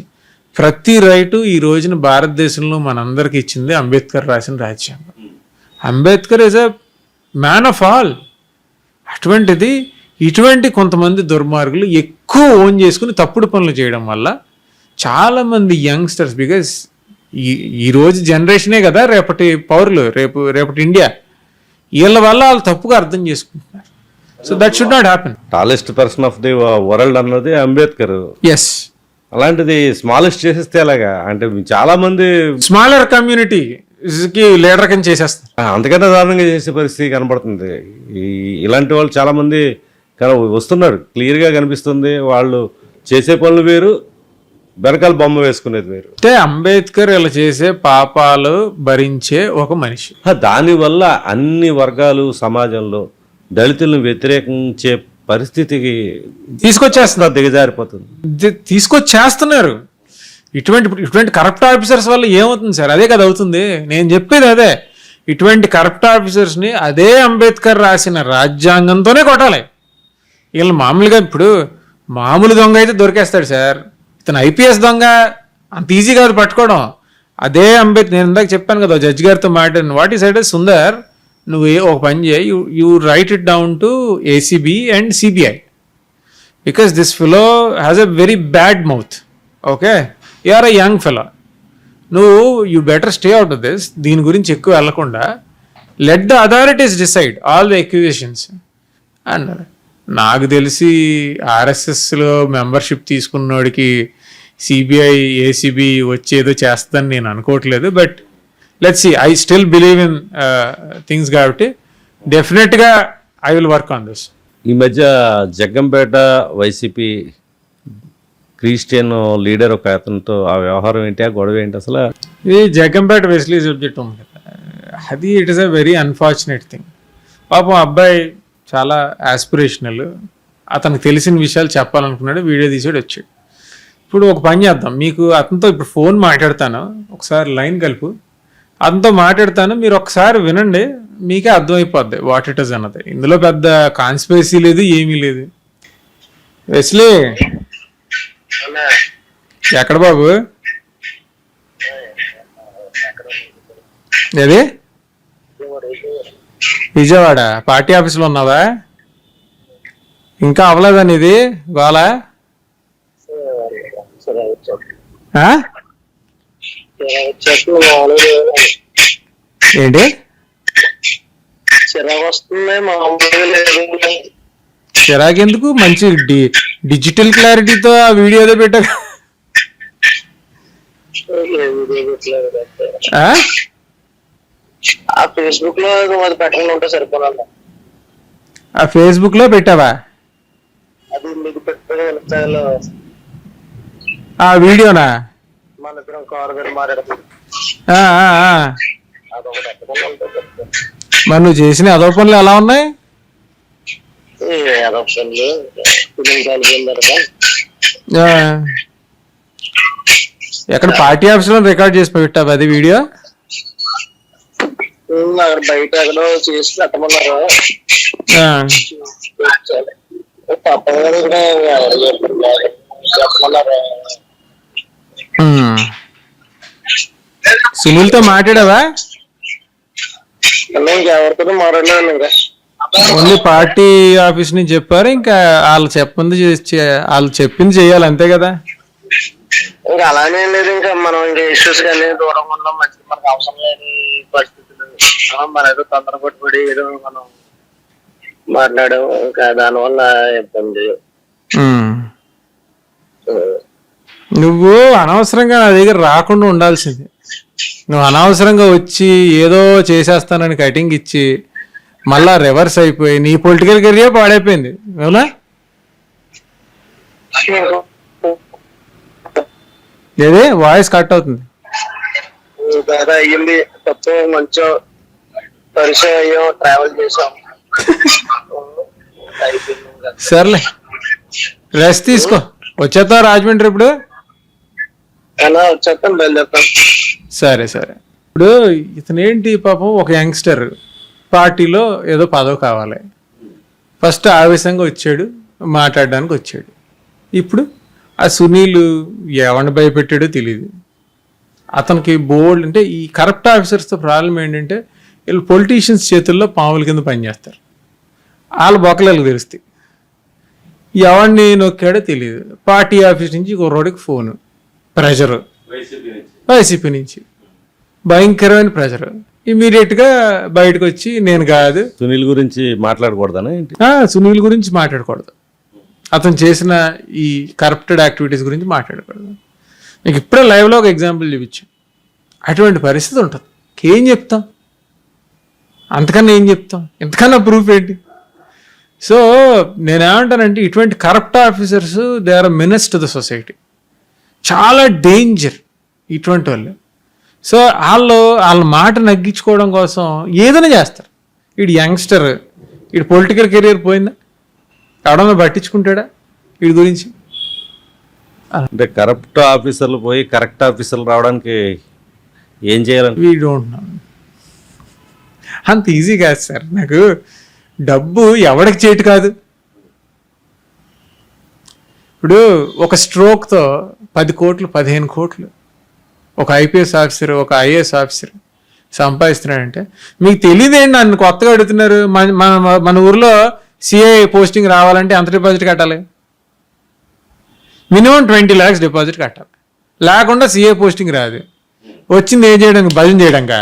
ప్రతి రైటు ఈ రోజున భారతదేశంలో మనందరికి ఇచ్చింది అంబేద్కర్ రాసిన రాజ్యాంగం. Ambedkar is a man of all. అటువంటిది ఇటువంటి కొంతమంది దుర్మార్గులు ఎక్కువ ఓన్ చేసుకుని తప్పుడు పనులు చేయడం వల్ల చాలామంది యంగ్స్టర్స్, బికాస్ ఈ రోజు జనరేషనే కదా రేపటి పౌరులు, రేపటి ఇండియా, వీళ్ళ వల్ల వాళ్ళు తప్పుగా అర్థం చేసుకుంటున్నారు. So that should not happen. Tallest person of the world అన్నది అంబేద్కర్. ఎస్, అలాంటిది స్మాలెస్ట్ చేసేస్తే ఎలాగా? అంటే చాలా మంది స్మాలర్ కమ్యూనిటీకి లీడర్ కింద చేసేస్తారు. అంతకన్నా దారుణంగా చేసే పరిస్థితి కనబడుతుంది. ఇలాంటి వాళ్ళు చాలా మంది వస్తున్నారు, క్లియర్గా కనిపిస్తుంది. వాళ్ళు చేసే పనులు వేరు, వెనకాల బొమ్మ వేసుకునేది వేరు. అంటే అంబేద్కర్ ఇలా చేసే పాపాలు భరించే ఒక మనిషి. దానివల్ల అన్ని వర్గాలు సమాజంలో దళితులను వ్యతిరేకించే పరిస్థితికి తీసుకొచ్చేస్తున్నారు, దిగజారిపోతుంది, తీసుకొచ్చేస్తున్నారు. ఇటువంటి కరప్ట్ ఆఫీసర్స్ వల్ల ఏమవుతుంది సార్? అదే కదా అవుతుంది. నేను చెప్పేది అదే. ఇటువంటి కరప్ట్ ఆఫీసర్స్ని అదే అంబేద్కర్ రాసిన రాజ్యాంగంతోనే కొట్టాలి. వీళ్ళు మామూలుగా ఇప్పుడు మామూలు దొంగ అయితే దొరికేస్తాడు సార్, ఇతను ఐపీఎస్ దొంగ అంత ఈజీ కాదు పట్టుకోవడం. అదే నేను ఇందాక చెప్పాను కదా జడ్జి గారితో మాట్లాడిన, వాట్ ఈస్ ఐట్ సుందర్, నువ్వు ఒక పని చేయి, you write it down to ACB and CBI, because this fellow has a very bad mouth. Okay, you are a young fellow, you better stay out of this. దీని గురించి ఎక్కువ వెళ్లకుండా let the authorities decide all the accusations అన్నారు. నాకు తెలిసి ఆర్ఎస్ఎస్లో membership తీసుకున్నోడికి CBI ACB వచ్చేదో చేస్తుందని నేను అనుకోవట్లేదు. But let's see, I still believe in things కాబట్టి డెఫినెట్గా I will work on this. ఈ మధ్య జగ్గంపేట వైసీపీ క్రిస్టియన్ లీడర్ ఒక అతనితో ఆ వ్యవహారం ఏంటి, ఆ గొడవ ఏంటి అసలు? ఇది జగ్గంపేట వెస్లీ సబ్జెక్ట్ ఉంది కదా, అది it is a very unfortunate thing. పాపం అబ్బాయి చాలా ఆస్పిరేషనల్, అతనికి తెలిసిన విషయాలు చెప్పాలనుకున్నాడు, వీడియో తీసాడు, వచ్చాడు. ఇప్పుడు ఒక పని చేద్దాం, మీకు అతనితో ఇప్పుడు ఫోన్ మాట్లాడతాను, ఒకసారి లైన్ కలుపు, అతనితో మాట్లాడతాను, మీరు ఒకసారి వినండి, మీకే అర్థమైపోద్ది వాట్ ఇట్ ఇస్ అన్నది. ఇందులో పెద్ద కాన్స్పిరసీ లేదు, ఏమీ లేదు. వెస్లీ ఎక్కడ బాబు? ఏది? విజయవాడ పార్టీ ఆఫీస్లో ఉన్నావా? ఇంకా అవ్వలేదని ఇది గోలా? ఆ? ఏంటి చిరాకెందుకు? మంచి డిజిటల్ క్లారిటీతో ఆ వీడియో ఏదో పెట్టా. ఫేస్బుక్ లో అది పెట్టకుండా ఉంటే సరిపోనా? ఆ ఫేస్బుక్ లో పెట్టావా అది మీకు పెట్టలో ఆ వీడియోనా? మన ఇద్దరం కారు మీద మాట్లాడుతుంది ఆ, ఆ, ఆ. అదొకటి ఎక్కకుండా ఉంటే చెప్తాను. మరి నువ్వు చేసిన అదో పనులు ఎలా ఉన్నాయి? అదొకసారి కలిపిన తర్వాత ఆ. ఎక్కడ పార్టీ ఆఫీస్ లో రికార్డ్ చేసి పెట్టావా అది వీడియో? అక్కడ బయట ఎక్కడో చేసి పెట్టమన్నారు. ఆ. తప్పగా కూడా చెప్పమన్నారు. ఉమ్. సునీల్తో మాట్లాడావా? ఇంకెవరితో మాట్లాడలేదు ఇంకా. ఓన్లీ పార్టీ ఆఫీస్ నుంచి చెప్పారు, ఇంకా వాళ్ళు చెప్పింది చెయ్యాలి అంతే కదా? ఇంకా అలానే లేదు, ఇంకా మనం ఇంకా ఇష్యూస్ కానీ దూరంగా ఉన్నాం, మంచిది, మనకు అవసరం లేని పరిస్థితులు మన ఏదో తొందరపడి ఏదో మనం మాట్లాడాము, ఇంకా దానివల్ల ఇబ్బంది. ఉమ్. నువ్వు అనవసరంగా నా దగ్గర రాకుండా ఉండాల్సింది. నువ్వు అనవసరంగా వచ్చి ఏదో చేసేస్తానని కటింగ్ ఇచ్చి మళ్ళా రివర్స్ అయిపోయి నీ పొలిటికల్ కెరియర్ పాడైపోయింది. అవునా? ఏది వాయిస్ కట్ అవుతుంది. బాగా అయ్యింది, తప్పు మంచో పరిచయం అయ్యాం, ట్రావెల్ చేసాం, సర్లే రెస్ట్ తీసుకో. వచ్చేస్తావు రాజమండ్రి ఇప్పుడు? అలా వచ్చేస్తాం, బయలుదేరుతాం. సరే సరే. ఇప్పుడు ఇతనేంటి పాపం, ఒక యంగ్స్టర్, పార్టీలో ఏదో పదవి కావాలి. ఫస్ట్ ఆవేశంగా వచ్చాడు, మాట్లాడడానికి వచ్చాడు. ఇప్పుడు ఆ సునీల్ ఎవరిని భయపెట్టాడో తెలియదు. అతనికి బోల్డ్ అంటే ఈ కరప్ట్ ఆఫీసర్స్తో ప్రాబ్లం ఏంటంటే వీళ్ళు పొలిటీషియన్స్ చేతుల్లో పాముల కింద పనిచేస్తారు. వాళ్ళ బొక్కలకు తెలుస్తాయి. ఎవరిని నొక్కాడో తెలియదు. పార్టీ ఆఫీస్ నుంచి కుర్రోడికి ఫోను, ప్రెషరు, వైసీపీ నుంచి భయంకరమైన ప్రెషర్. ఇమీడియట్గా బయటకు వచ్చి నేను కాదు, సునీల్ గురించి మాట్లాడకూడదనా ఏంటి? సునీల్ గురించి మాట్లాడకూడదు, అతను చేసిన ఈ కరప్టెడ్ యాక్టివిటీస్ గురించి మాట్లాడకూడదు. నీకు ఇప్పుడే లైవ్లో ఒక ఎగ్జాంపుల్ చూపించాను. అటువంటి పరిస్థితి ఉంటుంది. ఏం చెప్తాం? అంతకన్నా ఏం చెప్తాం? ఇంతకన్నా ప్రూఫ్ ఏంటి? సో నేనేమంటానంటే ఇటువంటి corrupt officers they are menace to the society. చాలా డేంజర్ ఇటువంటి వాళ్ళు. సో వాళ్ళ మాట నగ్గించుకోవడం కోసం ఏదైనా చేస్తారు. వీడు యంగ్స్టర్, వీడు పొలిటికల్ కెరీర్ పోయిందా? ఎవడన్నా పట్టించుకుంటాడా వీడి గురించి? అంటే కరప్ట్ ఆఫీసర్లు పోయి కరెక్ట్ ఆఫీసర్లు రావడానికి ఏం చేయాలంటే వీ డోంట్ నో. అంత ఈజీ కాదు సార్. నాకు డబ్బు ఎవడికి చేటు కాదు. ఇప్పుడు ఒక స్ట్రోక్తో 10 కోట్లు 15 కోట్లు ఒక ఐపీఎస్ ఆఫీసర్, ఒక ఐఏఎస్ ఆఫీసర్ సంపాదిస్తున్నాడంటే మీకు తెలియదేంటి? నన్ను కొత్తగా అడుగుతున్నారు. మన ఊర్లో సిఐ పోస్టింగ్ రావాలంటే ఎంత డిపాజిట్ కట్టాలి? మినిమం 20 lakhs డిపాజిట్ కట్టాలి. లేకుండా సిఐ పోస్టింగ్ రాదు. వచ్చింది ఏం చేయడానికి? భజన చేయడానికా?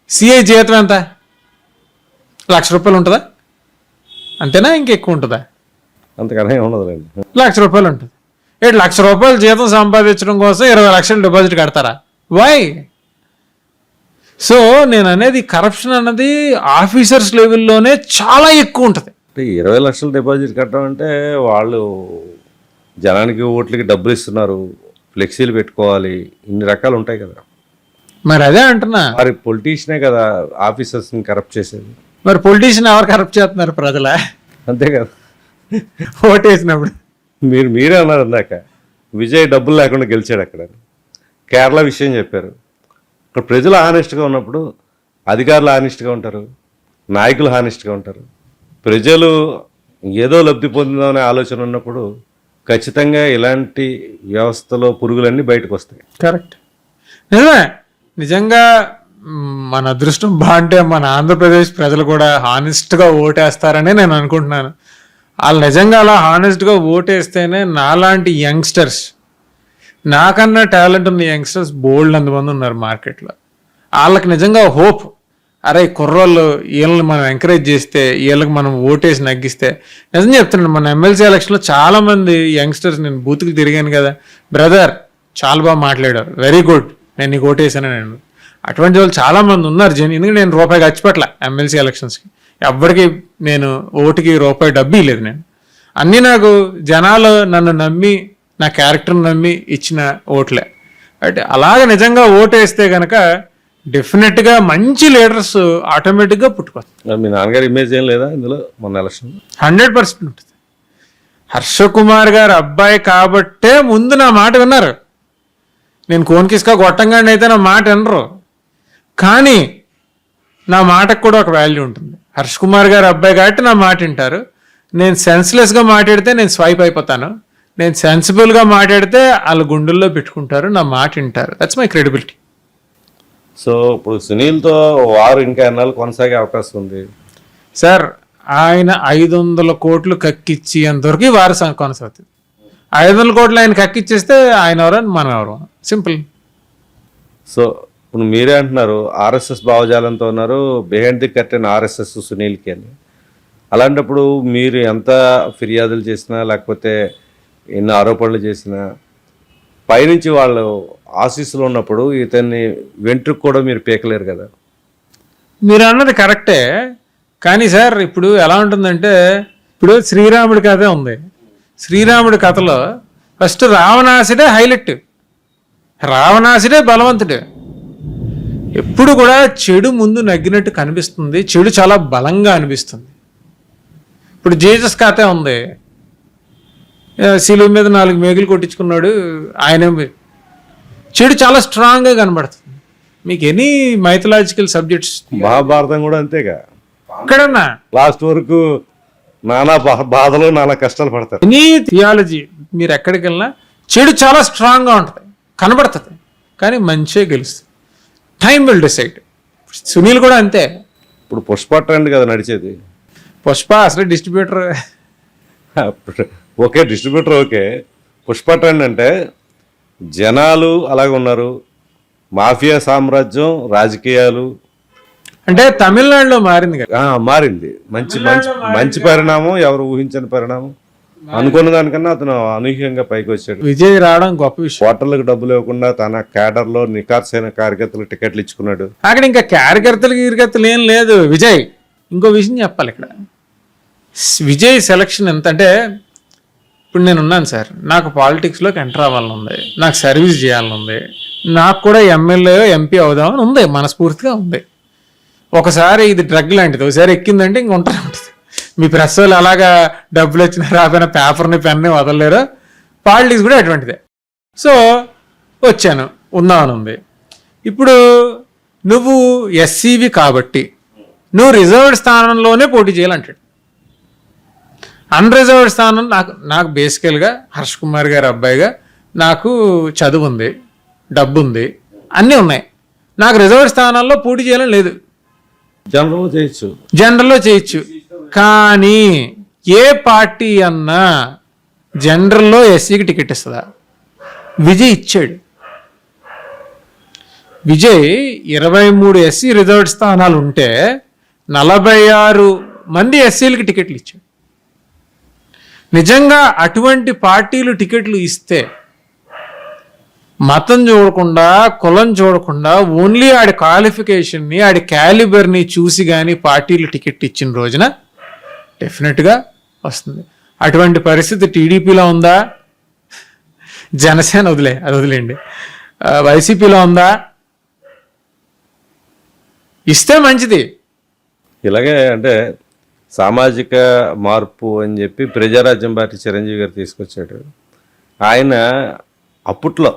సిఐ జీతం ఎంత? ₹1,00,000 ఉంటుందా? అంతేనా? ఇంకెక్కువ ఉంటుందా? అంతకన్నా ఉండదులేండి. ₹1,00,000 ఉంటుంది. ₹1,00,000 జీతం సంపాదించడం కోసం 20 లక్షలు డిపాజిట్ కడతారా? వై? సో నేను అనేది కరప్షన్ అన్నది ఆఫీసర్స్ లెవెల్లోనే చాలా ఎక్కువ ఉంటుంది. 20 లక్షలు డిపాజిట్ కట్టడం అంటే వాళ్ళు జనానికి ఓట్లకి డబ్బులు ఇస్తున్నారు, ఫ్లెక్సీలు పెట్టుకోవాలి, ఇన్ని రకాలు ఉంటాయి కదా. మరి అదే అంటున్నా, మరి పొలిటీషియనే కదా ఆఫీసర్స్ని కరప్ట్ చేసేది. మరి పొలిటీషియన్ ఎవరు కరప్ట్ చేస్తున్నారు? ప్రజల అంతే కదా. ఓటేసినప్పుడు మీరే అన్నారు ఇందాక విజయ్ డబ్బులు లేకుండా గెలిచాడు అక్కడ. కేరళ విషయం చెప్పారు. ఇక్కడ ప్రజలు హానెస్ట్గా ఉన్నప్పుడు అధికారులు హానెస్ట్గా ఉంటారు, నాయకులు హానెస్ట్గా ఉంటారు. ప్రజలు ఏదో లబ్ధి పొందుదామనే ఆలోచన ఉన్నప్పుడు ఖచ్చితంగా ఇలాంటి వ్యవస్థలో పురుగులన్నీ బయటకు వస్తాయి. కరెక్ట్, నిజమే. నిజంగా మన అదృష్టం బాగుంటే మన ఆంధ్రప్రదేశ్ ప్రజలు కూడా హానెస్ట్గా ఓటేస్తారని నేను అనుకుంటున్నాను. వాళ్ళు నిజంగా అలా హానెస్ట్గా ఓటేస్తేనే నాలాంటి యంగ్స్టర్స్, నాకన్నా టాలెంట్ ఉన్న యంగ్స్టర్స్ బోల్డ్ అంతమంది ఉన్నారు మార్కెట్లో. వాళ్ళకి నిజంగా హోప్, అరే కుర్రోళ్ళు వీళ్ళని మనం ఎంకరేజ్ చేస్తే, వీళ్ళకి మనం ఓటేసి నగ్గిస్తే. నిజం చెప్తున్నాను, మన ఎమ్మెల్సీ ఎలక్షన్లో చాలామంది యంగ్స్టర్స్, నేను బూత్కి తిరిగాను కదా, బ్రదర్ చాలా బాగా మాట్లాడారు, వెరీ గుడ్, నేను నీకు ఓటేసాను. నేను అటువంటి వాళ్ళు చాలామంది ఉన్నారు. ఎందుకంటే నేను రూపాయి ఖర్చు పెట్టలే ఎమ్మెల్సీ ఎలక్షన్స్కి, ఎవ్వరికి నేను ఓటుకి రూపాయి డబ్బు ఇవ్వలేదు. నేను అన్నీ నాకు జనాలు నన్ను నమ్మి, నా క్యారెక్టర్ని నమ్మి ఇచ్చిన ఓట్లే. అంటే అలాగే నిజంగా ఓటేస్తే కనుక డెఫినెట్గా మంచి లీడర్స్ ఆటోమేటిక్గా పుట్టుకొస్తారు. మీ నాన్నగారి ఇమేజ్ ఏం లేదా ఇందులో మొన్న ఎలక్షన్? 100% ఉంటుంది. హర్ష కుమార్ గారు అబ్బాయి కాబట్టే ముందు నా మాట విన్నారు. నేను కోన్కిస్కా గొట్టంగాడిని అయితే నా మాట వినరు, కానీ నా మాటకు కూడా ఒక వాల్యూ ఉంటుంది. హర్ష్ కుమార్ గారు అబ్బాయి కాబట్టి నా మాట వింటారు. నేను సెన్స్లెస్గా మాట్లాడితే నేను స్వైప్ అయిపోతాను, నేను సెన్సిబుల్గా మాట్లాడితే వాళ్ళ గుండెల్లో పెట్టుకుంటారు, నా మాట వింటారు. That's my credibility. సో ఇప్పుడు సునీల్తో వారు ఇంకా ఎన్నాళ్ళు కొనసాగే అవకాశం ఉంది సార్? ఆయన 500 కోట్లు కక్కిచ్చి అంతవరకు వారు కొనసాగుతుంది. 500 కోట్లు ఆయన కక్కిచ్చేస్తే ఆయన ఎవరు, మనం ఎవరు, సింపుల్. సో ఇప్పుడు మీరే అంటున్నారు ఆర్ఎస్ఎస్ భావజాలంతో ఉన్నారు, బిహైండ్ ది కర్టెన్ ఆర్ఎస్ఎస్ సునీల్కి అని. అలాంటప్పుడు మీరు ఎంత ఫిర్యాదులు చేసినా, లేకపోతే ఎన్ని ఆరోపణలు చేసినా, పైనుంచి వాళ్ళు ఆశీస్సులు ఉన్నప్పుడు ఇతన్ని వెంట్రుకు కూడా మీరు పీకలేరు కదా. మీరు అన్నది కరెక్టే, కానీ సార్ ఇప్పుడు ఎలా ఉంటుందంటే, ఇప్పుడు శ్రీరాముడి కథే ఉంది. శ్రీరాముడి కథలో ఫస్ట్ రావణాసుడే హైలైట్, రావణాసుడే బలవంతుడు. ఎప్పుడు కూడా చెడు ముందు నగ్గినట్టు కనిపిస్తుంది, చెడు చాలా బలంగా అనిపిస్తుంది. ఇప్పుడు జీసస్ కథే ఉంది, శిలువ మీద 4 మేకులు కొట్టించుకున్నాడు ఆయన, చెడు చాలా స్ట్రాంగ్గా కనబడుతుంది. మీకు ఎనీ మైథలాజికల్ సబ్జెక్ట్స్, మహాభారతం కూడా అంతేగా, ఎక్కడన్నా లాస్ట్ వరకు నానా బాధలు నానా కష్టాలు పడతారు. ఎనీ థియాలజీ మీరు ఎక్కడికి వెళ్ళినా చెడు చాలా స్ట్రాంగ్గా ఉంటుంది, కనబడుతుంది, కానీ మంచే గెలుస్తుంది. Time will decide. సునీల్ కూడా అంతే. ఇప్పుడు పుష్ప ట్రెండ్ కదా నడిచేది. పుష్ప అసలు distributor. Okay, distributor okay. Pushpa trend అంటే జనాలు అలాగే ఉన్నారు, మాఫియా సామ్రాజ్యం, రాజకీయాలు. అంటే తమిళనాడులో మారింది కదా. మారింది. మంచి మంచి మంచి పరిణామం, ఎవరు ఊహించని పరిణామం. అనుకున్న దానికన్నా అతను అనూహ్యంగా పైకి వచ్చాడు. విజయ్ రావడం గొప్ప విషయం. హోటళ్ళకి డబ్బులు ఇవ్వకుండా తన క్యాడర్లో నికార్సైన కార్యకర్తలకు టికెట్లు ఇచ్చుకున్నాడు. అక్కడ ఇంకా కార్యకర్తలు ఏం లేదు. విజయ్ ఇంకో విషయం చెప్పాలి ఇక్కడ. విజయ్ సెలక్షన్ ఎంత అంటే, ఇప్పుడు నేను ఉన్నాను సార్, నాకు పాలిటిక్స్లోకి ఎంటర్ అవ్వాలని ఉంది, నాకు సర్వీస్ చేయాలని ఉంది, నాకు కూడా ఎమ్మెల్యే ఎంపీ అవుదామని ఉంది, మనస్ఫూర్తిగా ఉంది. ఒకసారి ఇది డ్రగ్ లాంటిది, ఒకసారి ఎక్కిందంటే ఇంక ఉంటుంది. మీ ప్రెస్ వాళ్ళు అలాగా డబ్బులు వచ్చినా రాపోయినా పేపర్ని పెన్ని వదలలేరు, పాలిటిక్స్ కూడా అటువంటిదే. సో వచ్చాను, ఉందామని ఉంది. ఇప్పుడు నువ్వు ఎస్సీవి కాబట్టి నువ్వు రిజర్వ్డ్ స్థానంలోనే పోటీ చేయాలంటాడు. అన్రిజర్వ్డ్ స్థానం నాకు బేసికల్గా హర్ష్ కుమార్ గారి అబ్బాయిగా నాకు చదువు ఉంది, డబ్బు ఉంది, అన్నీ ఉన్నాయి. నాకు రిజర్వ్డ్ స్థానాల్లో పోటీ చేయాలని లేదు. జనరల్లో చేయొచ్చు, కానీ ఏ పార్టీ అన్నా జనరల్లో ఎస్సీకి టికెట్ ఇస్తుందా? విజయ్ ఇచ్చాడు. విజయ్ 23 ఎస్సీ రిజర్వ్డ్ స్థానాలు ఉంటే 46 మంది ఎస్సీలకి టికెట్లు ఇచ్చాడు. నిజంగా అటువంటి పార్టీలు టికెట్లు ఇస్తే మతం చూడకుండా, కులం చూడకుండా, ఓన్లీ ఆడి క్వాలిఫికేషన్ని, ఆడి క్యాలిబర్ని చూసి కానీ పార్టీలు టికెట్ ఇచ్చిన రోజున డెఫినెట్గా వస్తుంది. అటువంటి పరిస్థితి టీడీపీలో ఉందా? జనసేన అది వదిలేండి, వైసీపీలో ఉందా? ఇస్తే మంచిది. ఇలాగే అంటే సామాజిక మార్పు అని చెప్పి ప్రజారాజ్యం పార్టీ చిరంజీవి గారు తీసుకొచ్చాడు. ఆయన అప్పట్లో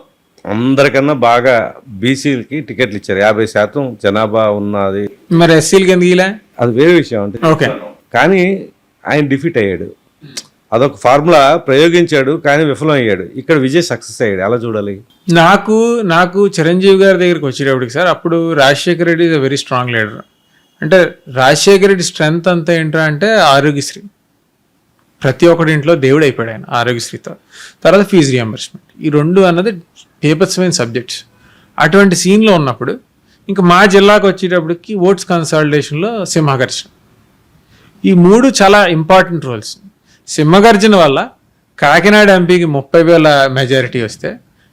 అందరికన్నా బాగా బీసీలకి టికెట్లు ఇచ్చారు. 50% జనాభా ఉన్నది. మరి ఎస్సీలకి ఎందుకు ఇలా? అది వేరే విషయం అంటే. ఓకే, కానీ ఆయన డిఫీట్ అయ్యాడు. అదొక ఫార్ములా ప్రయోగించాడు కానీ విఫలం అయ్యాడు. ఇక్కడ విజయ్ సక్సెస్ అయ్యాడు. అలా చూడాలి. నాకు చిరంజీవి గారి దగ్గరికి వచ్చేటప్పటికి సార్, అప్పుడు Rajasekhara Reddy is a very strong leader. అంటే రాజశేఖర రెడ్డి స్ట్రెంగ్త్ అంతా ఏంటంటే అంటే ఆరోగ్యశ్రీ. ప్రతి ఒక్కటి ఇంట్లో దేవుడు అయిపోయాడు ఆయన ఆరోగ్యశ్రీతో. తర్వాత ఫీజు రియంబర్స్మెంట్, ఈ రెండు అన్నది పేపర్స్మైన సబ్జెక్ట్స్. అటువంటి సీన్లో ఉన్నప్పుడు ఇంకా మా జిల్లాకు వచ్చేటప్పటికి ఓట్స్ కన్సాలిడేషన్లో సింహగర్జన, ఈ మూడు చాలా ఇంపార్టెంట్ రోల్స్. సింహగర్జన వల్ల కాకినాడ ఎంపీకి 30,000 మెజారిటీ వస్తే,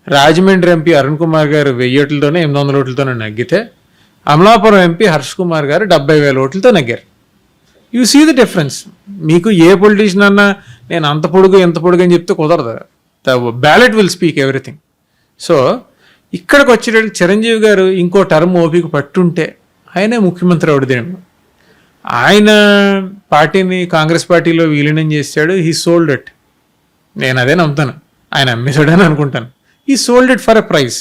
రాజమండ్రి ఎంపీ అరుణ్ కుమార్ గారు 1000 ఓట్లతోనే 800 ఓట్లతోనే నగ్గితే, అమలాపురం ఎంపీ హర్ష్ కుమార్ గారు 70,000 ఓట్లతో నగ్గారు. You see the difference. మీకు ఏ పొలిటీషియన్ అన్నా నేను అంత పొడుగు ఎంత పొడుగు అని చెప్తే కుదరదు. The ballot will speak everything. So ఇక్కడికి వచ్చేటప్పుడు చిరంజీవి గారు ఇంకో టర్మ్ ఓపిక పట్టుంటే ఆయనే ముఖ్యమంత్రి అవుదేమో. ఆయన పార్టీని కాంగ్రెస్ పార్టీలో విలీనం చేశాడు. He sold it. నేను అదే నమ్ముతాను. ఆయన అమ్మేశాడని అనుకుంటాను. He sold it for a price.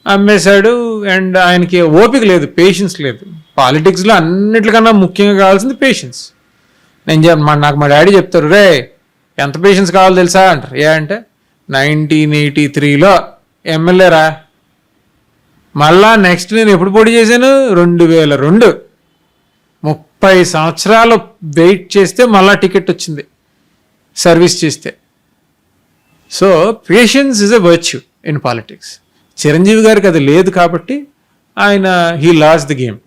అమ్మేశాడు. అండ్ ఆయనకి ఓపిక లేదు, పేషెన్స్ లేదు. పాలిటిక్స్లో అన్నిటికన్నా ముఖ్యంగా కావాల్సింది పేషెన్స్. నాకు మా డాడీ చెప్తారు, రే ఎంత పేషెన్స్ కావాలో తెలుసా అంటారు. ఏ అంటే 1983లో ఎమ్మెల్యేరా, మళ్ళా నెక్స్ట్ నేను ఎప్పుడు పోటీ చేశాను 2002, 30 సంవత్సరాలు వెయిట్ చేస్తే మళ్ళా టికెట్ వచ్చింది సర్వీస్ చేస్తే. So patience is a virtue in politics. Chiranjeevi గారికి అది లేదు కాబట్టి ఆయన he lost the game.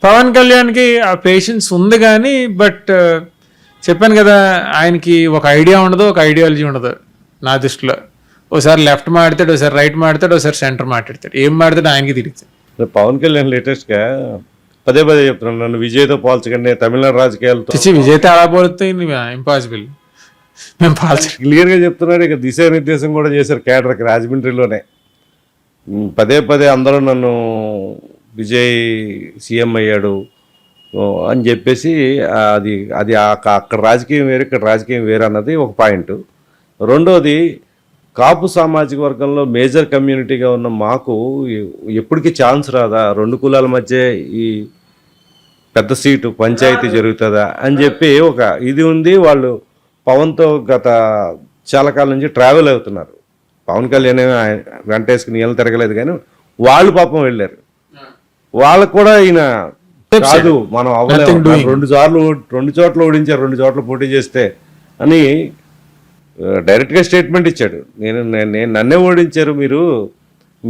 Pawan కళ్యాణ్కి ఆ పేషెన్స్ ఉంది కానీ బట్ చెప్పాను కదా, ఆయనకి ఒక ఐడియా ఉండదు, ఒక ఐడియాలజీ ఉండదు నా దృష్టిలో. ఒకసారి లెఫ్ట్ మాట్లాడతాడు, ఒకసారి రైట్ మాట్లాడతాడు, ఒకసారి సెంటర్ మాట్లాడతాడు. ఏం మాట్లాడతాడు ఆయనకి తిరుగుతాడు. పవన్ కళ్యాణ్ లేటెస్ట్గా పదే చెప్తున్నాను, నన్ను విజయ్తో పోల్చకండి, తమిళనాడు రాజకీయాలతో. విజయ్తో అలా పోలితే ఇంపాసిబుల్. మేము క్లియర్గా చెప్తున్నాడు. ఇక దిశానిర్దేశం కూడా చేశారు కేడర్కి రాజమండ్రిలోనే. పదే అందరూ నన్ను విజయ్ సీఎం అయ్యాడు అని చెప్పేసి అది అక్కడ రాజకీయం వేరు, ఇక్కడ రాజకీయం వేరు అన్నది ఒక పాయింట్. రెండోది, కాపు సామాజిక వర్గంలో మేజర్ కమ్యూనిటీగా ఉన్న మాకు ఎప్పటికీ ఛాన్స్ రాదా, రెండు కులాల మధ్య ఈ పెద్ద సీటు పంచాయతీ జరుగుతుందా అని చెప్పి ఒక ఇది ఉంది. వాళ్ళు పవన్తో గత చాలా కాలం నుంచి ట్రావెల్ అవుతున్నారు. పవన్ కళ్యాణ్ వెంటేసుకుని నీళ్ళు తిరగలేదు కానీ వాళ్ళు పాపం వెళ్ళారు. వాళ్ళకు కూడా ఈయన కాదు మనం అవ్వలేదు, రెండు చోట్ల ఓడించారు, 2 చోట్ల పోటీ చేస్తే అని డైరెక్ట్గా స్టేట్మెంట్ ఇచ్చాడు. నన్నే ఓడించారు,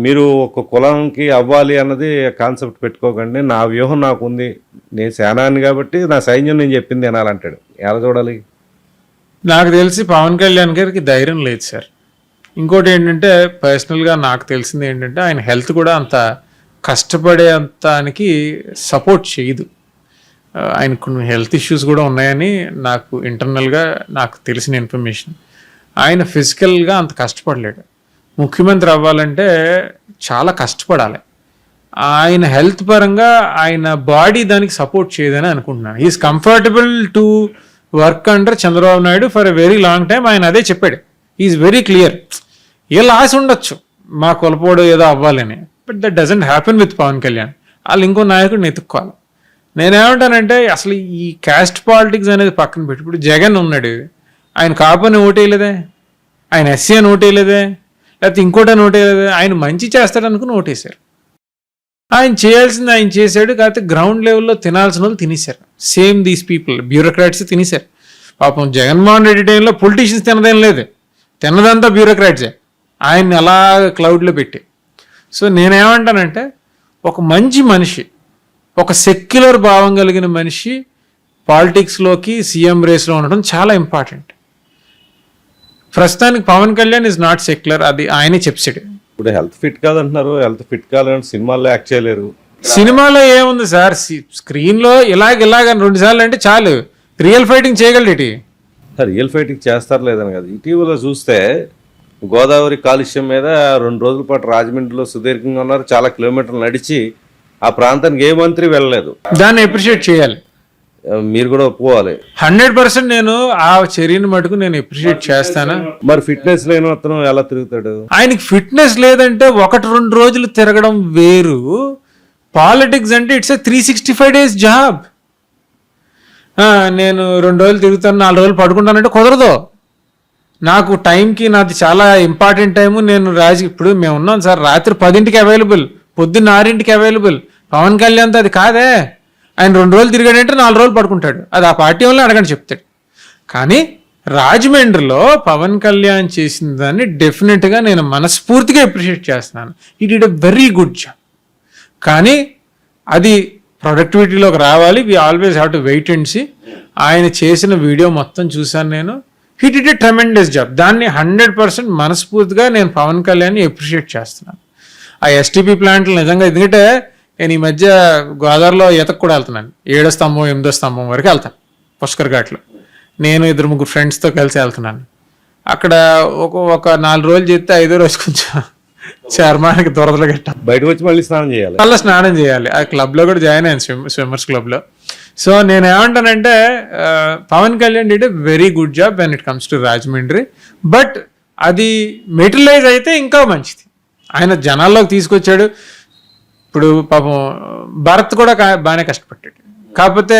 మీరు ఒక కులంకి అవ్వాలి అన్నది కాన్సెప్ట్ పెట్టుకోకండి, నా వ్యూహం నాకు ఉంది, నేను సేనాని కాబట్టి నా సైన్యం నేను చెప్పింది వినాలంటాడు. ఎలా చూడాలి? నాకు తెలిసి పవన్ కళ్యాణ్ గారికి ధైర్యం లేదు సార్. ఇంకోటి ఏంటంటే పర్సనల్గా నాకు తెలిసింది ఏంటంటే ఆయన హెల్త్ కూడా అంత కష్టపడే అంతానికి సపోర్ట్ చేయదు. ఆయనకు కొన్ని హెల్త్ ఇష్యూస్ కూడా ఉన్నాయని నాకు ఇంటర్నల్గా నాకు తెలిసిన ఇన్ఫర్మేషన్. ఆయన ఫిజికల్గా అంత కష్టపడలేడు. ముఖ్యమంత్రి అవ్వాలంటే చాలా కష్టపడాలి. ఆయన హెల్త్ పరంగా ఆయన బాడీ దానికి సపోర్ట్ చేయదని అనుకుంటున్నాను. He is comfortable to work under Chandrababu Naidu for a very long time. ఆయన అదే చెప్పాడు. Is very clear. వీళ్ళు ఆశ ఉండొచ్చు మా కులపోడు ఏదో అవ్వాలని, but that doesn't happen with Pawan Kalyan. వాళ్ళు ఇంకో నాయకుడిని ఎత్తుక్కోవాలి. నేనేమంటానంటే అసలు ఈ క్యాస్ట్ పాలిటిక్స్ అనేది పక్కన పెట్టి, ఇప్పుడు జగన్ ఉన్నాడు, ఆయన కాపుని ఓటేయలేదే, ఆయన ఎస్సీ అని ఓటేయలేదే, లేకపోతే ఇంకోటని ఓటేయలేదే, ఆయన మంచి చేస్తాడు అనుకుని ఓటేశారు. ఆయన చేయాల్సింది ఆయన చేశాడు, కాకపోతే గ్రౌండ్ లెవెల్లో తినాల్సిన వాళ్ళు తినేశారు. సేమ్ దీస్ పీపుల్ బ్యూరోక్రాట్స్ తినేశారు. పాపం జగన్మోహన్ రెడ్డి టైంలో పొలిటీషియన్స్ తినదేం లేదు, తిన్నదంతా బ్యూరోక్రాట్సే ఆయన్ని అలా క్లౌడ్లో పెట్టి. సో నేనేమంటానంటే ఒక మంచి మనిషి, ఒక సెక్యులర్ భావం కలిగిన మనిషి పాలిటిక్స్లోకి సీఎం రేస్లో ఉండడం చాలా ఇంపార్టెంట్. ప్రస్తుతానికి Pawan Kalyan is not secular, అది ఆయనే చెప్పాడు. ఇప్పుడు హెల్త్ ఫిట్ కాదంటున్నారు, హెల్త్ ఫిట్ కావాలంటే సినిమాల్లో యాక్ట్ చేయలేరు. సినిమాలో ఏముంది సార్, స్క్రీన్లో ఇలాగ 2 సార్లు అంటే చాలు, రియల్ ఫైటింగ్ చేయగలడేటి. రియల్ ఫైటింగ్ చేస్తారు లేదని కదా. ఇటీవల చూస్తే గోదావరి కాలుష్యం మీద 2 రోజుల పాటు రాజమండ్రిలో సుదీర్ఘంగా ఉన్నారు. చాలా కిలోమీటర్లు నడిచి ఆ ప్రాంతానికి ఏ మంత్రి వెళ్ళలేదు. దాన్ని అప్రిషియేట్ చేయాలి. మీరు కూడా ఒప్పుకోవాలి. 100% నేను ఆ చర్యను మటుకు నేను అప్రిషియేట్ చేస్తాను. మరి ఫిట్నెస్ లేని అతను ఎలా తిరుగుతాడు? ఆయనకి ఫిట్నెస్ లేదంటే 1-2 రోజులు తిరగడం వేరు. పాలిటిక్స్ అంటే ఇట్స్ ఏ 365 days జాబ్. నేను 2 రోజులు తిరుగుతాను, 4 రోజులు పడుకుంటానంటే కుదరదు. నాకు టైంకి నాది చాలా ఇంపార్టెంట్ టైము. నేను ఇప్పుడు మేము ఉన్నాం సార్, రాత్రి 10ంటికి అవైలబుల్, పొద్దున్న 6ంటికి అవైలబుల్. పవన్ కళ్యాణ్తో అది కాదే. ఆయన 2 రోజులు తిరిగాడంటే 4 రోజులు పడుకుంటాడు. అది ఆ పార్టీ వల్ల అడగని చెప్తాడు. కానీ రాజమండ్రిలో పవన్ కళ్యాణ్ చేసిన దాన్ని డెఫినెట్గా నేను మనస్ఫూర్తిగా అప్రిషియేట్ చేస్తున్నాను. He did a very good job. కానీ అది ప్రొడక్టివిటీలోకి రావాలి. We always have to wait and see. ఆయన చేసిన వీడియో మొత్తం చూశాను నేను. He did a tremendous job. దాన్ని 100% మనస్ఫూర్తిగా నేను పవన్ కళ్యాణ్ని అప్రిషియేట్ చేస్తున్నాను. ఆ ఎస్టీపీ ప్లాంట్లు నిజంగా, ఎందుకంటే నేను ఈ మధ్య గోదావరిలో ఈతకు కూడా వెళ్తున్నాను. 7వ స్తంభం 8వ స్తంభం వరకు వెళ్తాను పుష్కర్ ఘాట్లో. నేను 2-3 ఫ్రెండ్స్తో కలిసి వెళ్తున్నాను. అక్కడ ఒక 4 రోజులు చేస్తే 5వ రోజు కొంచెం చర్మానికి దురదలు గట్ట. బయటకు వచ్చి మళ్ళీ స్నానం చేయాలి. మళ్ళీ స్నానం చేయాలి. ఆ క్లబ్లో కూడా జాయిన్ అయ్యాను, స్విమ్మర్స్ క్లబ్లో. సో నేను ఏమంటానంటే Pawan Kalyan did a very good job when it comes to Rajahmundry. But అది మెటీరియలైజ్ అయితే ఇంకా మంచిది. ఆయన జనాల్లోకి తీసుకొచ్చాడు. ఇప్పుడు పాపం భరత్ కూడా బాగానే కష్టపడ్డాడు. కాకపోతే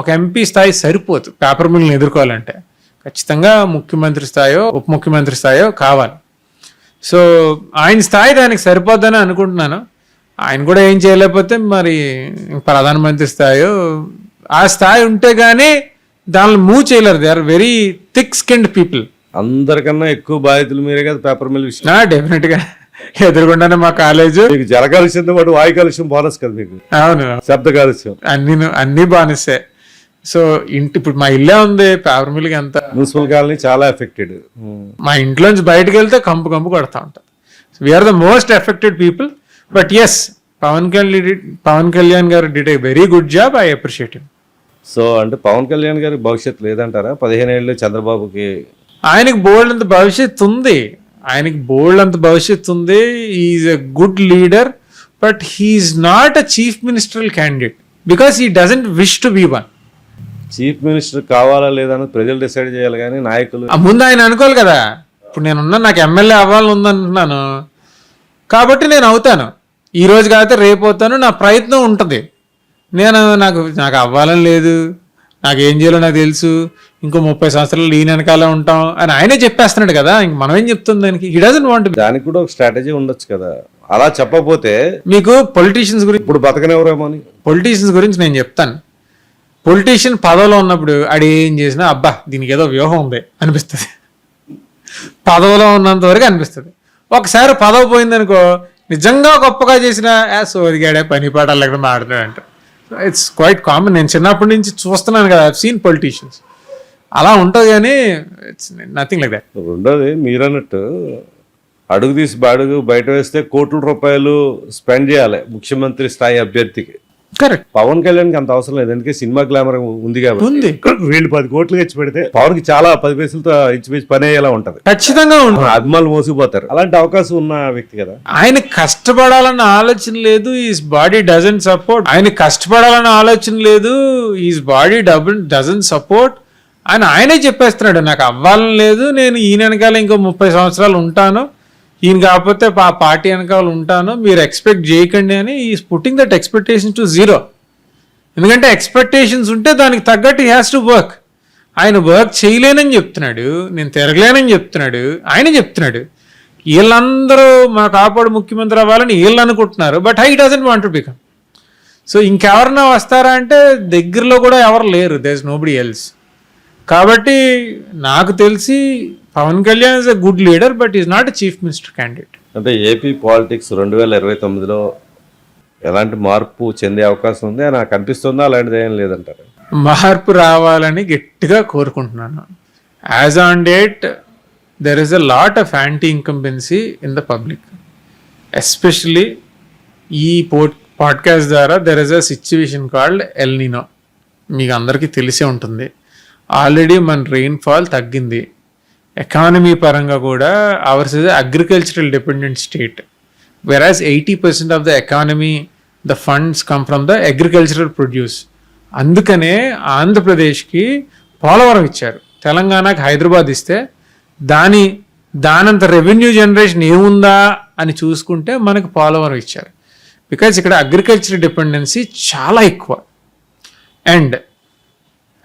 ఒక ఎంపీ స్థాయి సరిపోదు పేపర్ మిల్ని ఎదుర్కోవాలంటే. ఖచ్చితంగా ముఖ్యమంత్రి స్థాయో ఉప ముఖ్యమంత్రి స్థాయో కావాలి. సో ఆయన స్థాయి దానికి సరిపోద్దని అనుకుంటున్నాను. ఆయన కూడా ఏం చేయలేకపోతే మరి ప్రధానమంత్రి స్థాయో ఆ స్థాయి ఉంటే కానీ దానిలో మూవ్ చేయలేరు. They are very thick skinned people. అందరికన్నా ఎక్కువ బాధితులు మీరే కదా పేపర్ మిల్ విషయం. డెఫినెట్గా ఎదురుకుండానే మా కాలేజ్. మీకు జల కాలుష్యంతో పాటు వాయు కాలుష్యం బోనస్ కదా మీకు. అవును, శబ్ద కాలుష్యం అన్ని బానిసే. సో ఇప్పుడు మా ఇల్లే ఉంది పేపర్ మిల్కి ఎంత. మున్సిపల్ కాలనీ చాలా ఎఫెక్టెడ్. మా ఇంట్లోంచి బయటకు వెళ్తే కంపు కొడతా ఉంటుంది. We are the most affected people. But yes, Pawan Kalyan garu did a very good job. I appreciate him. So అంటే పవన్ కళ్యాణ్ గారికి భవిష్యత్తు లేదంటారా? 15 ఏళ్ళు చంద్రబాబుకి. ఆయనకి బోల్డ్ అంత భవిష్యత్తు ఉంది. Is a good leader. But he is not a chief ministerial candidate because he doesn't wish to be one. Chief minister కావాలా లేదా అని ప్రజలు డిసైడ్ చేయాలి కానీ నాయకులు. ముందు ఆయన అనుకోవాలి కదా. ఇప్పుడు నేనున్నా, నాకు ఎమ్మెల్యే అవ్వాలని ఉందంటున్నాను కాబట్టి నేను అవుతాను. ఈ రోజు కాకపోతే రేపు అవుతాను. నా ప్రయత్నం ఉంటుంది. నాకు అవ్వాలని లేదు, నాకు ఏం చేయాలో నాకు తెలుసు, ఇంకో 30 సంవత్సరాలు ఈయన వెనకాల ఉంటాం అని ఆయనే చెప్పేస్తున్నాడు కదా. ఇంక మనం ఏం చెప్తాం దానికి? He doesn't want. దానికి కూడా ఒక స్ట్రాటజీ ఉండొచ్చు కదా. అలా చెప్పకపోతే మీకు పొలిటీషియన్స్ గురించి, ఇప్పుడు బతకనెవరేమో అని. పొలిటీషియన్స్ గురించి నేను చెప్తాను. పొలిటీషియన్ పదవిలో ఉన్నప్పుడు ఆడు ఏం చేసినా అబ్బా దీనికి ఏదో వ్యూహం ఉంది అనిపిస్తుంది. పదవిలో ఉన్నంత వరకు అనిపిస్తుంది. ఒకసారి పదవి పోయిందనుకో, నిజంగా గొప్పగా చేసిన సోదిగాడే పని పాఠాలు ఎక్కడ మాడుతున్నాడంట. It's quite common. నేను చిన్నప్పటి నుంచి చూస్తున్నాను కదా, ఐవ్ సీన్ పొలిటీషియన్స్. అలా ఉంటుంది కానీ ఇట్స్ నథింగ్ లైక్ దట్. ఉండదు. మీరు అన్నట్టు అడుగు తీసి బయట వేస్తే కోట్ల రూపాయలు స్పెండ్ చేయాలి ముఖ్యమంత్రి స్థాయి అభ్యర్థికి. కరెక్ట్. పవన్ కళ్యాణ్కి అంత అవసరం లేదు, ఎందుకంటే సినిమా గ్లామర్ ఉంది కాబట్టి. ఉంది. వీళ్ళు 10 కోట్లు ఇచ్చి పెడితే పవన్ కి చాలా 10 పైసలతో ఇచ్చి పని అయ్యేలా ఉంటది. ఖచ్చితంగా ఉంటుంది. అభిమానులు మోసిపోతారు. అలాంటి అవకాశం ఉన్న వ్యక్తి కదా. ఆయన కష్టపడాలన్న ఆలోచన లేదు, ఈజ్ బాడీ డజంట్ సపోర్ట్. ఆయన కష్టపడాలన్న ఆలోచన లేదు, ఈజ్ బాడీ డజంట్ సపోర్ట్. ఆయనే చెప్పేస్తున్నాడు, నాకు అవ్వాలని లేదు, నేను ఈయన వెనకాల ఇంకో 30 సంవత్సరాలు ఉంటాను, ఈయన కాకపోతే పార్టీ వెనకాల ఉంటాను, మీరు ఎక్స్పెక్ట్ చేయకండి అని. Is putting that expectation to 0. ఎందుకంటే ఎక్స్పెక్టేషన్స్ ఉంటే దానికి తగ్గట్టు హీ హ్యాస్ టు వర్క్. ఆయన వర్క్ చేయలేనని చెప్తున్నాడు, నేను తిరగలేనని చెప్తున్నాడు, ఆయనే చెప్తున్నాడు. వీళ్ళందరూ మా కాపాడు ముఖ్యమంత్రి అవ్వాలని వీళ్ళు అనుకుంటున్నారు, but he doesn't want to become. So ఇంకెవరన్నా వస్తారా అంటే దగ్గరలో కూడా ఎవరు లేరు. There is nobody else. కాబట్టి నాకు తెలిసి Pawan Kalyan is a good leader, but is not a chief minister candidate. అంటే ఏపీ పాలిటిక్స్ 2029లో ఎలాంటి మార్పు చెందే అవకాశం ఉంది అని నాకు అనిపిస్తుందా? అలాంటిది ఏం లేదంటారు? మార్పు రావాలని గట్టిగా కోరుకుంటున్నాను. As on date there is a lot of anti incumbency in the public, especially ఈ పాడ్కాస్ట్ ద్వారా. There is a situation called El Nino. మీకు అందరికీ తెలిసే ఉంటుంది. ఆల్రెడీ మన రెయిన్ఫాల్ తగ్గింది. ఎకానమీ పరంగా కూడా hours is agricultural dependent state, వెరాజ్ 80% of the economy, the funds come from the agricultural produce. అందుకనే ఆంధ్రప్రదేశ్కి పోలవరం ఇచ్చారు, తెలంగాణకి హైదరాబాద్ ఇస్తే దానంత రెవెన్యూ జనరేషన్ ఏముందా అని చూసుకుంటే మనకు పోలవరం ఇచ్చారు. బికాజ్ ఇక్కడ అగ్రికల్చర్ డిపెండెన్సీ చాలా ఎక్కువ. అండ్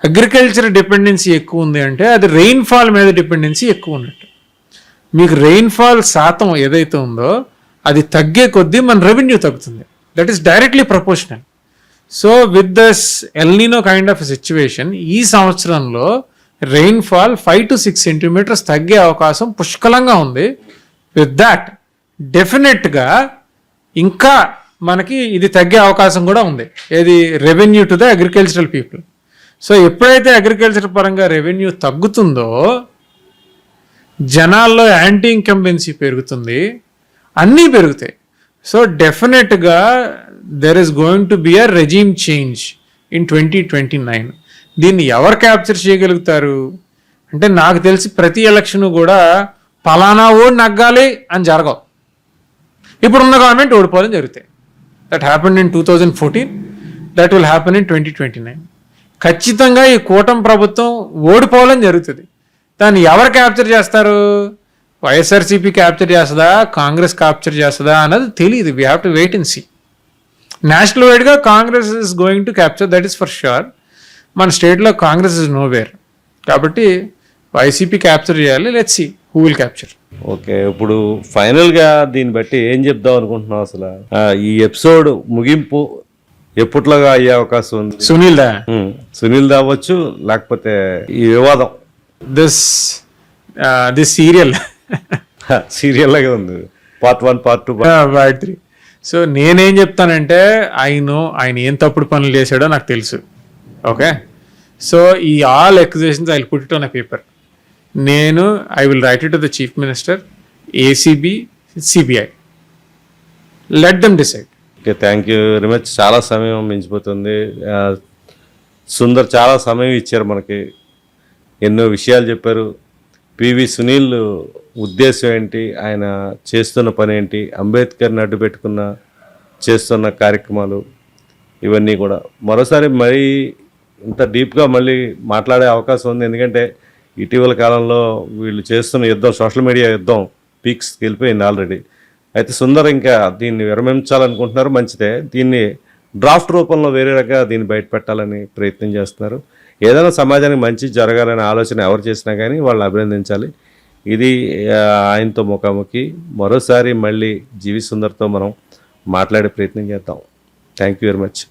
అగ్రికల్చర్ డిపెండెన్సీ ఎక్కువ ఉంది అంటే అది రెయిన్ఫాల్ మీద డిపెండెన్సీ ఎక్కువ ఉన్నట్టు. మీకు రెయిన్ఫాల్ శాతం ఏదైతే ఉందో అది తగ్గే కొద్దీ మన రెవెన్యూ తగ్గుతుంది. That is directly proportional. So with this El Nino kind of situation ఈ సంవత్సరంలో రెయిన్ఫాల్ 5 to 6 సెంటీమీటర్స్ తగ్గే అవకాశం పుష్కలంగా ఉంది. విత్ దాట్ డెఫినెట్గా ఇంకా మనకి ఇది తగ్గే అవకాశం కూడా ఉంది. ఏది revenue to the agricultural people. So ఎప్పుడైతే అగ్రికల్చర్ పరంగా రెవెన్యూ తగ్గుతుందో జనాల్లో యాంటీ ఇన్కంబెన్సీ పెరుగుతుంది, అన్నీ పెరుగుతాయి. సో డెఫినెట్గా there is going to be a regime change in 2029. దీన్ని ఎవరు క్యాప్చర్ చేయగలుగుతారు అంటే నాకు తెలిసి ప్రతి ఎలక్షన్ కూడా పలానా ఓడి నగ్గాలి అని జరగవు. ఇప్పుడున్న గవర్నమెంట్ ఓడిపోవాలని జరుగుతాయి. That happened in 2014, that will happen in 2029. ఖచ్చితంగా ఈ కూటమి ప్రభుత్వం ఓడిపోవాలని జరుగుతుంది. దాన్ని ఎవరు క్యాప్చర్ చేస్తారు? వైఎస్ఆర్సీపీ క్యాప్చర్ చేస్తుందా, కాంగ్రెస్ క్యాప్చర్ చేస్తుందా అన్నది తెలియదు. We have to wait and see. National వైడ్గా Congress is going to capture, that is for sure. మన స్టేట్లో కాంగ్రెస్ ఇస్ నోవేర్. కాబట్టి వైసీపీ క్యాప్చర్ చేయాలి. Let's see who will capture. Okay, ఇప్పుడు ఫైనల్గా దీన్ని బట్టి ఏం చెప్దాం అనుకుంటున్నావు అసలు? ఈ ఎపిసోడ్ ముగింపు ఎప్పట్లాగా అయ్యే అవకాశం ఉంది? సునీల్ దా అవ్వచ్చు, లేకపోతే ఈ వివాదం దిస్ సీరియల్ లాగే ఉంది, Part 1, Part 2, Part 3. సో నేనేం చెప్తానంటే ఆయన ఏం తప్పుడు పనులు చేశాడో నాకు తెలుసు. ఓకే, సో ఈ all accusations I will put it on a paper. I will write it to the chief minister, ACB, CBI. Let them decide. Okay, thank you very much. చాలా సమయం మించిపోతుంది. సుందర్ చాలా సమయం ఇచ్చారు మనకి, ఎన్నో విషయాలు చెప్పారు. పివి సునీల్ ఉద్దేశం ఏంటి, ఆయన చేస్తున్న పని ఏంటి, అంబేద్కర్ని అడ్డు పెట్టుకున్న చేస్తున్న కార్యక్రమాలు, ఇవన్నీ కూడా మరోసారి మరీ ఇంత డీప్గా మళ్ళీ మాట్లాడే అవకాశం ఉంది. ఎందుకంటే ఇటీవల కాలంలో వీళ్ళు చేస్తున్న యుద్ధం, సోషల్ మీడియా యుద్ధం పీక్స్కి వెళ్ళిపోయింది ఆల్రెడీ. అయితే సుందర్ ఇంకా దీన్ని విరమించాలనుకుంటున్నారు, మంచిదే. దీన్ని డ్రాఫ్ట్ రూపంలో వేరే రకంగా దీన్ని బయట పెట్టాలని ప్రయత్నం చేస్తున్నారు. ఏదైనా సమాజానికి మంచి జరగాలనే ఆలోచన ఎవరు చేసినా కానీ వాళ్ళని అభినందించాలి. ఇది ఆయనతో ముఖాముఖి. మరోసారి మళ్ళీ జీవి సుందర్తో మనం మాట్లాడే ప్రయత్నం చేద్దాం. Thank you very much.